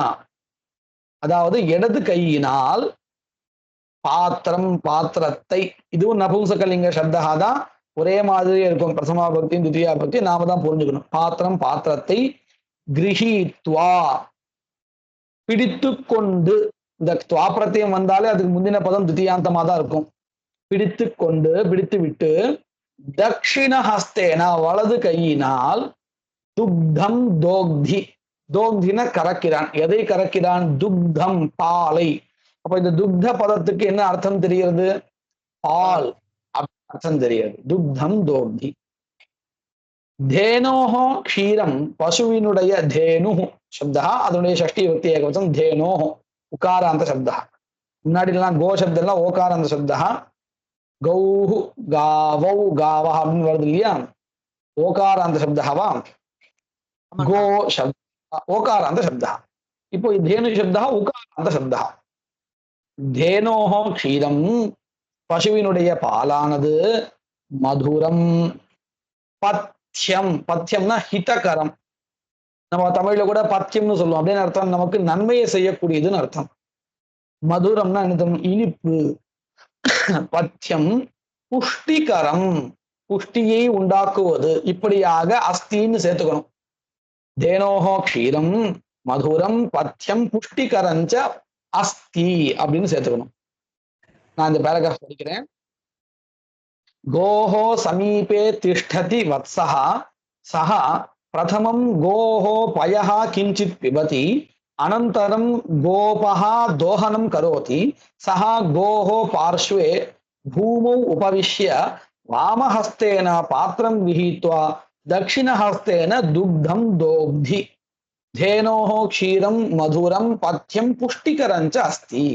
அதாவது இடது கையினால், பாத்திரம் பாத்திரத்தை, இதுவும் நபும்சகலிங்க சப்தகா தான், ஒரே மாதிரியே இருக்கும். பிரதமா பக்தி துதியா பக்தி நாம தான் புரிஞ்சுக்கணும். பாத்திரம் பாத்திரத்தை, கிரஹீத்வா பிடித்து கொண்டு, இந்த துவாப்பிரத்தியம் வந்தாலே அதுக்கு முந்தின பதம் துதியாந்தமா தான் இருக்கும். பிடித்து கொண்டு, பிடித்து விட்டு, தக்ஷிண ஹஸ்தேனா வலது கையினால், துக்தம் தோக்தி, தோக்தின கறக்கிறான். எதை கறக்கிறான்? துக்தம் பாலை. அப்ப இந்த துக்த பதத்துக்கு என்ன அர்த்தம் தெரிகிறது? பால் அர்த்தம் தெரிகிறது. துக்தம் தோக்தி. தேனோஹோ க்ஷீரம் பசுவினுடைய, தேனு சப்தா அதனுடைய ஷஷ்டி விபக்தி ஏகவச்சனம், தேனோஹோ உகாராந்த சப்தா. முன்னாடி எல்லாம் கோ சப்தம் எல்லாம் ஓகாராந்த சப்தா, கௌஹு காவௌ காவா அப்படின்னு வருது இல்லையா, ஓகாராந்த சப்தாவா கோ சப்த ஓகாராந்த சப்தா. இப்போ தேனு சப்தா உகாராந்த சப்தா. தேனோஹோ க்ஷீரம் பசுவினுடைய பாலானது மதுரம் பத்தியம் பத்தியம்னா ஹிதகரம் நம்ம தமிழ்ல கூட பத்தியம்னு சொல்லுவோம் அப்படின்னு அர்த்தம் நமக்கு நன்மையை செய்யக்கூடியதுன்னு அர்த்தம் மதுரம்னா என்ன இனிப்பு பத்தியம் புஷ்டிகரம் புஷ்டியை உண்டாக்குவது இப்படியாக அஸ்தின்னு சேர்த்துக்கணும் தேனோஹோ க்ஷீரம் மதுரம் பத்தியம் புஷ்டிகரஞ்ச அஸ்தி அப்படின்னு சேர்த்துக்கணும் நான் இந்த பேராகிராஃப் படிக்கிறேன் கோஹோ சமீபே திஷ்டதி வத்சஹ சஹ பிரதமம் கோஹோ பயஹ கிஞ்சித் பிபதி அனந்தரம் கோபஹ தோஹனம் கரோதி சஹ கோஹோ பார்ஷ்வே பூமௌ உபவிஷ்ய வாமஹஸ்தேன பாத்திரம் விஹித்வா தக்ஷிணஹஸ்தேன துக்தம் தோக்தி தேனோஹோ க்ஷீரம் மதுரம் பத்தியம் புஷ்டிகரஞ்ச அஸ்தி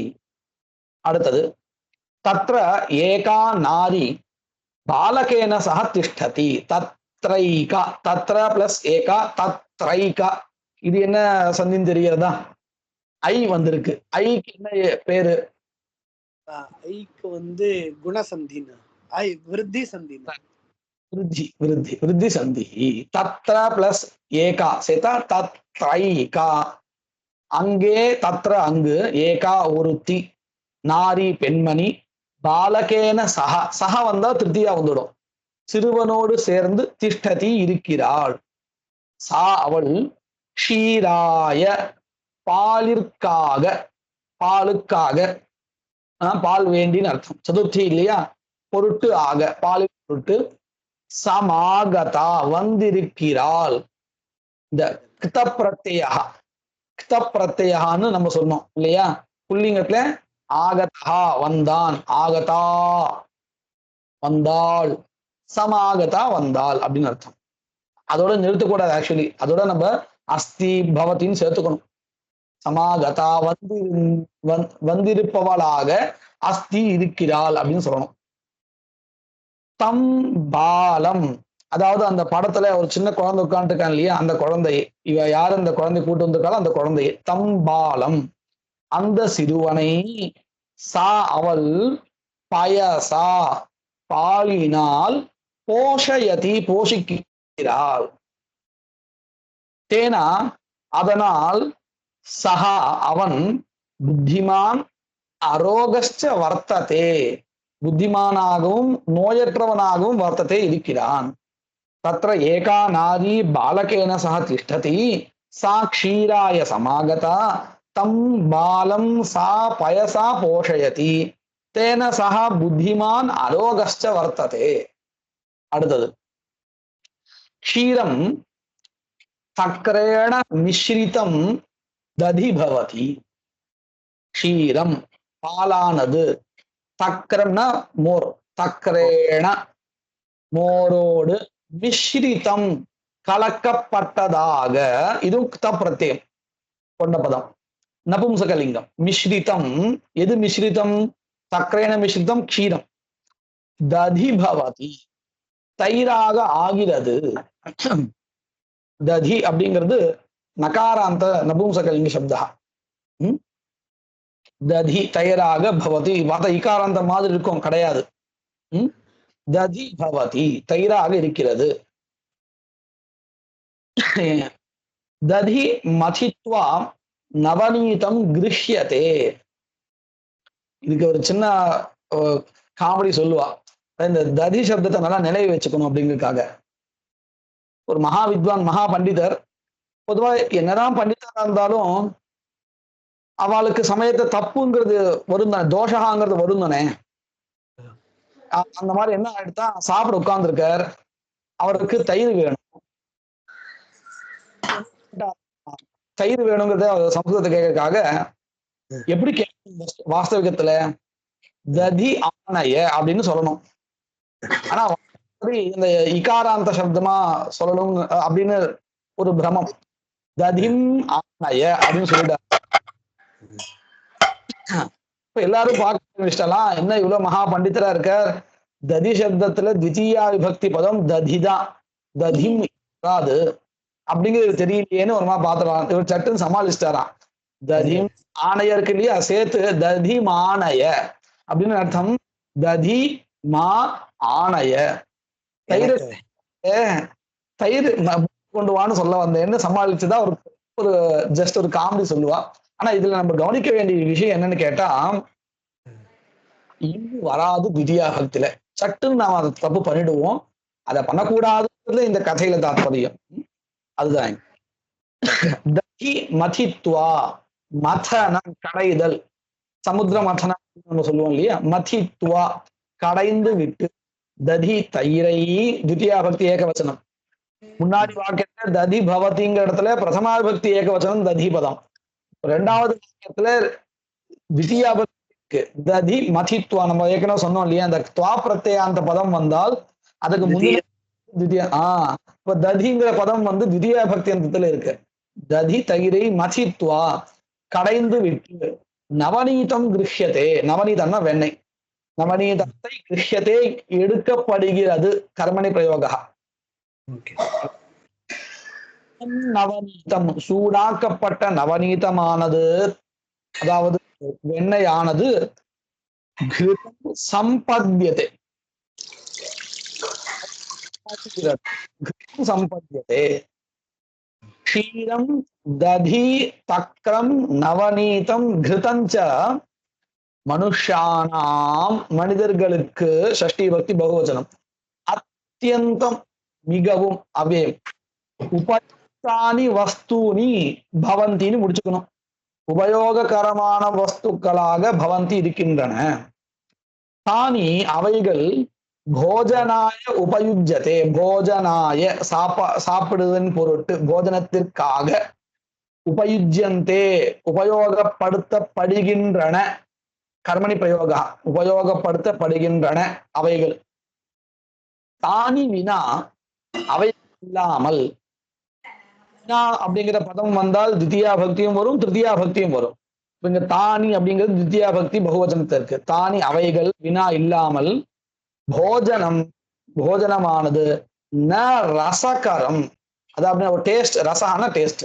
அடுத்தது தத்ர ஏகா நாரி பாலகேன சக திஷ்டதி தத்ரைகா தத்ர பிளஸ் ஏகா தத்ரைகா இது என்ன சந்தின்னு தெரிகிறதா ஐ வந்திருக்கு ஐக்கு என்ன பேரு ஐக்கு வந்து குணசந்தின்னு ஐ விருத்தி சந்தின்னு விருத்தி விருத்தி விருத்தி சந்தி தத்ர பிளஸ் ஏகா சேதா தத்ரைகா அங்கே தத்ர அங்கு ஏகா ஒருத்தி நாரி பெண்மணி பாலகேன சக சக வந்தா திருத்தியா வந்துடும் சிறுவனோடு சேர்ந்து திஷ்டதி இருக்கிறாள் சா அவள் க்ஷீராய பாலிற்காக பாலுக்காக பால் வேண்டின்னு அர்த்தம் சதுர்த்தி இல்லையா பொருட்டு ஆக பாலின் பொருட்டு சமாகதா வந்திருக்கிறாள் இந்த கிதப்பிரத்யான்னு நம்ம சொன்னோம் இல்லையா புல்லிங்கத்துல ஆகதா வந்தான் ஆகதா வந்தாள் சமாகதா வந்தாள் அப்படின்னு அர்த்தம் அதோட நிறுத்தக்கூடாது ஆக்சுவலி அதோட நம்ம அஸ்தி பவத்தின்னு சேர்த்துக்கணும் சமாகதா வந்திருப்பவளாக அஸ்தி இருக்கிறாள் அப்படின்னு சொல்லணும் தம் பாலம் அதாவது அந்த படத்துல ஒரு சின்ன குழந்தை உட்காந்துருக்கான் இல்லையா அந்த குழந்தை இவ யாரு அந்த குழந்தை கூட்டு வந்திருக்காளோ அந்த குழந்தையை தம் பாலம் அந்த சிறுவனை சா அவள் பயசா பாலினால் போஷயதி போஷிக்கிறாள் தேனா அதனால் சஹா அவன் புத்திமான் அரோகஸ்ச வர்த்ததே புத்திமானாகவும் நோயற்றவனாகவும் வர்த்ததே இருக்கிறான் தத்ர ஏகா நாரி பாலகேன சக திஷ்டதி சா க்ஷீராய சமாகதா தம் பாலம் சா பயசா போஷயதி தேன சக புத்திமான் அரோகஸ்ச வர்த்ததே அடுத்தது க்ஷீரம் சக்கரேண மிஸ்ரிதம் ததி பவதி க்ஷீரம் பாலானது சக்கரம்னா மோர் சக்கரேண மோரோடு மிஸ்ரிதம் கலக்கப்பட்டதாக இதுவும் பிரத்யம் கொண்ட பதம் நபும்சகலிங்கம் மிஸ்ரிதம் எது மிஸ்ரிதம் சக்கரேன மிஸ்ரிதம் க்ஷீரம் ததி பவதி தயிராக ஆகிறது ததி அப்படிங்கிறது நகாராந்த நபும்சகலிங்க சப்தா ததி தயிராக பவதி வாத இகாராந்த மாதிரி இருக்கும் கிடையாது ததி பவதி தயிராக இருக்கிறது ததி மதித்வா நவநீதம் கிருஷ்யதே இதுக்கு ஒரு சின்ன காமெடி சொல்லுவா இந்த ததி சப்தத்தை நல்லா நினைவு வச்சுக்கணும் அப்படிங்கிறதுக்காக ஒரு மகா வித்வான் மகா பண்டிதர் பொதுவா என்னதான் பண்டிதரா இருந்தாலும் அவளுக்கு சமயத்தை தப்புங்கிறது வரும் தானே தோஷகாங்கிறது வரும் தானே அந்த மாதிரி என்ன ஆயிடுத்தா சாப்பிட உட்கார்ந்துருக்கார் அவருக்கு தயிர் வேணும் தயிர் வேணுங்கிறத சமஸ்கிருதத்தை கேட்கறதுக்காக எப்படி கேட்கணும் வாஸ்தவிகத்துல ததி ஆணைய அப்படின்னு சொல்லணும் ஆனா இந்த இகாராந்த சப்தமா சொல்லணும் அப்படின்னு ஒரு பிரமம் ததிம் ஆணைய அப்படின்னு சொல்லிட்டாரு இப்ப எல்லாரும் பார்க்க இஷ்டலாம் என்ன இவ்வளவு மகா பண்டிதரா இருக்கார் ததி சப்தத்துல தித்தியா விபக்தி பதம் ததிதான் ததிம் அது அப்படிங்கிறது தெரியலையேன்னு ஒரு மாதிரி பாத்துறான் இவர் சட்டுன்னு சமாளிச்சிட்டாராம் ததிம் ஆணைய இருக்கு இல்லையா, சேர்த்து ததி மானய அப்படின்னு அர்த்தம். ததி மா ஆணைய. தயிர் தயிர் கொண்டு வான்னு சொல்ல வந்தேன்னு சமாளிச்சுதான் ஒரு ஒரு ஜஸ்ட் ஒரு காமெடி சொல்லுவா. ஆனா இதுல நம்ம கவனிக்க வேண்டிய விஷயம் என்னன்னு கேட்டா, இங்கு வராது விதியாகத்துல. சட்டுன்னு நாம அதை தப்பு பண்ணிடுவோம். அதை பண்ணக்கூடாதுன்றதுல இந்த கதையில தாற்பயம். அதுதான் தகி மதித்வா. மதனம் கடைதல். சமுத்திர மதனம் நம்ம சொல்லுவோம் இல்லையா, மதித்வா கடைந்து விட்டு. ததி தயிரை தித்தியா பக்தி ஏகவச்சனம். முன்னாடி வாக்கியத்துல ததி பவதிங்கிற இடத்துல பிரதமா விபக்தி ஏகவச்சனம் ததி பதம். ரெண்டாவது வாக்கியத்துல தித்தியா பக்தி ததி மதித்வா. நம்ம ஏற்கனவே சொன்னோம் இல்லையா, அந்த துவா பிரத்யாந்த பதம் வந்தால் அதுக்கு முன்னாடி தித்தியா இப்ப ததிங்கிற பதம் வந்து தித்தியா பக்தி அந்தத்துல இருக்கு. ததி தயிரை மதித்வா கடைந்து விட்டு. நவநீதம் கிருஷ்யதே. நவநீதம்னா வெண்ணெய். நவநீதத்தை கிருஷ்யதே எடுக்கப்படுகிறது. கர்மணி பிரயோகா. நவநீதம் சூடாக்கப்பட்ட நவநீதமானது, அதாவது வெண்ணெயானது சம்பத்யதே. சம்பத்யதே. க்ஷீரம் ததி தக்ரம் நவநீதம் கிருதஞ்ச மனுஷானாம் மனிதர்களுக்கு. ஷஷ்டி பக்தி பகுவச்சனம். அத்தியந்தம் மிகவும் அவ்யயம். உபயுக்தானி வஸ்தூனி பவந்தின்னு முடிச்சுக்கணும். உபயோககரமான வஸ்துக்களாக பவந்தி இருக்கின்றன. தானி அவைகள் போஜனாய உபயுஜ்யதே. போஜனாய சாப்பிடுவதன் பொருட்டு, போஜனத்திற்காக. உபயுஜ்யந்தே உபயோகப்படுத்தப்படுகின்றன. கர்மணி பிரயோகா. உபயோகப்படுத்தப்படுகின்றன அவைகள். தானி வினா அவை இல்லாமல். வினா அப்படிங்கிற பதம் வந்தால் தித்தியா பக்தியும் வரும், திருத்தியா பக்தியும் வரும். இங்க தானி அப்படிங்கிறது தித்தியா பக்தி பகுவச்சனத்தை இருக்கு. தானி அவைகள் வினா இல்லாமல். போஜனம் போஜனமானது ந ரசகரம். அதாவது ஒரு டேஸ்ட். ரசகான டேஸ்ட்.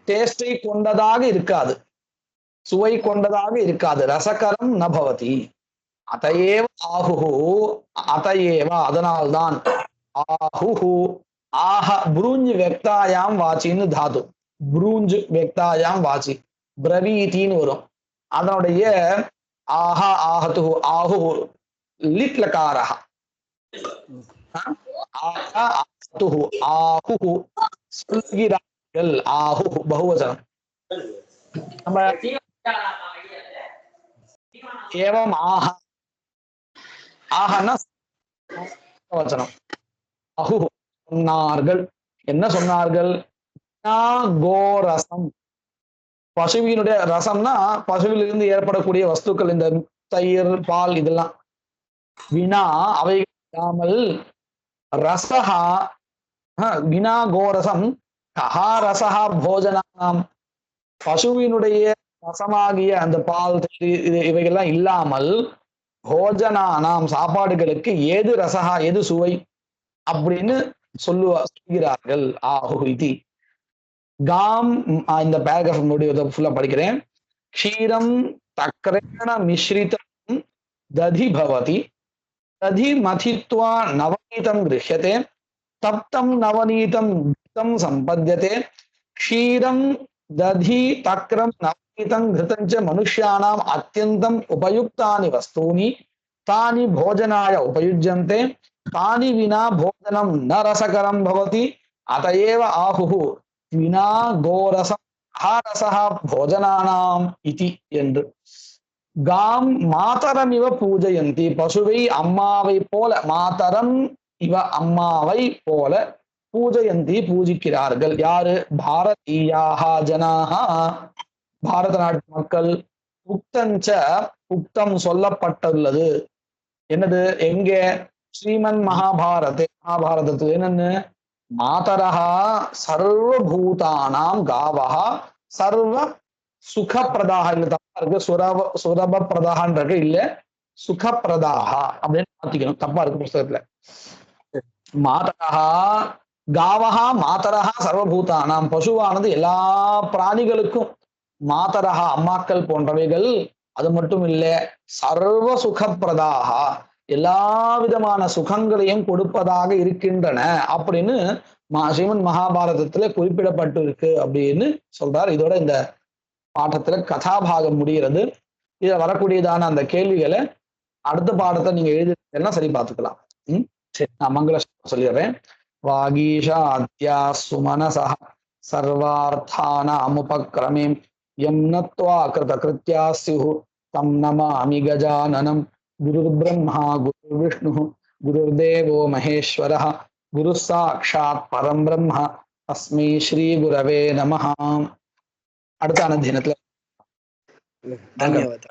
டேஸ்டை கொண்டதாக இருக்காது, சுவை கொண்டதாக இருக்காது. ரசகரம் ந பவதி. அதையேவ ஆஹுஹு. அதையேவ அதனால்தான். ஆஹுஹு ஆஹ புரூஞ்சு வெக்தாயாம் வாச்சின்னு தாது. புரூஞ்சு வெக்தாயாம் வாச்சி பிரவீத்தின்னு வரும். அதனுடைய ஆஹா ஆஹது ஆஹு லிட்லகாரா. ஆஹா ஆஹது ஆஹு சொல்கிறார்கள். ஆஹு பகுவச்சனம். நம்ம ஏவம் ஆஹ. ஆஹன்னா வச்சனம். அஹு சொன்னார்கள். என்ன சொன்னார்கள்? கோரசம். பசுவினுடைய ரசம்னா பசுவிலிருந்து ஏற்படக்கூடிய வஸ்துக்கள். இந்த தயிர் பால் இதெல்லாம். வினா அவை இல்லாமல். ரசஹா வினா கோரசம். கஹா ரசஹா போஜனாம். பசுவினுடைய ரசமாகிய அந்த பால் இவைகள்லாம் இல்லாமல் போஜனானாம் சாப்பாடுகளுக்கு ஏது ரசஹா எது சுவை அப்படின்னு சொல்கிறார்கள். ஆஹு இதி காம். இந்த பேராகிராஃப் முடிவு ஃபுல்லா படிக்கிறேன். க்ஷீரம் தக்ரேண மிஸ்ரிதம் ததி பவதி. ததி மதித்வா நவநீதம் கிருஹ்யதே. தப்தம் நவநீதம் கிருதம் சம்பத்யதே. க்ஷீரம் दधि तक्रम नवनीतं घृतं च मनुष्याणाम् अत्यन्तं उपयुक्तानि वस्तूनि तानि भोजनाय उपयुज्यन्ते तानि विना भोजनं न रसकरं भवति अतएव आहुः विना गोरसं हा रसः भोजनानाम् इति என்று. காம் மாதரம் இவ பூஜயந்தி. பசுவை அம்மாவை போல. மாதரம் இவ அம்மாவை போல. பூஜயந்தி பூஜிக்கிறார்கள். யாரு? பாரதீயாக ஜனாக. பாரத நாட்டு மக்கள். உக்தஞ்ச உக்தம் சொல்லப்பட்டுள்ளது. என்னது? எங்க? ஸ்ரீமன் மகாபாரதே. மகாபாரதத்தில் என்னன்னு? மாதரஹா சர்வபூதானாம் காவஹா சர்வ சுகப்பிரதாக. இல்ல தப்பா இருக்கு. சுரப பிரதாகன்றது இல்ல, சுகப்பிரதாகா அப்படின்னு மாத்திக்கணும். தப்பா இருக்கு புஸ்தகத்துல. மாதரஹா காவஹா மாதரஹா சர்வபூதானாம். பசுவானது எல்லா பிராணிகளுக்கும் மாதரஹா அம்மாக்கள் போன்றவைகள், அது மட்டும் இல்ல சர்வ சுகப்பிரதாக எல்லா விதமான சுகங்களையும் கொடுப்பதாக இருக்கின்றன அப்படின்னு ஸ்ரீமன் மகாபாரதத்துல குறிப்பிடப்பட்டு இருக்கு அப்படின்னு சொல்றார். இதோட இந்த பாடத்துல கதாபாகம் முடிகிறது. இதுல வரக்கூடியதான அந்த கேள்விகளை அடுத்த பாடத்தை நீங்க எழுதினா சரி பார்த்துக்கலாம். சரி, நான் மங்கள சொல்லிடுறேன். வாகீஷாத்யா சுமனசா சர்வார்த்தானாமுபக்ரமே யம் நத்வா கிருதகிருத்யா ஸ்யுः தம் நமாமி கஜானனம். குருர் பிரம்மா குரு விஷ்ணு குருர்தேவோ மகேஸ்வரः குரு சாட்சாத் பரம் பிரம்ம தஸ்மை ஸ்ரீ குரவே நமः. அடுத்த அனத்தியனத்துல धन्यवाद.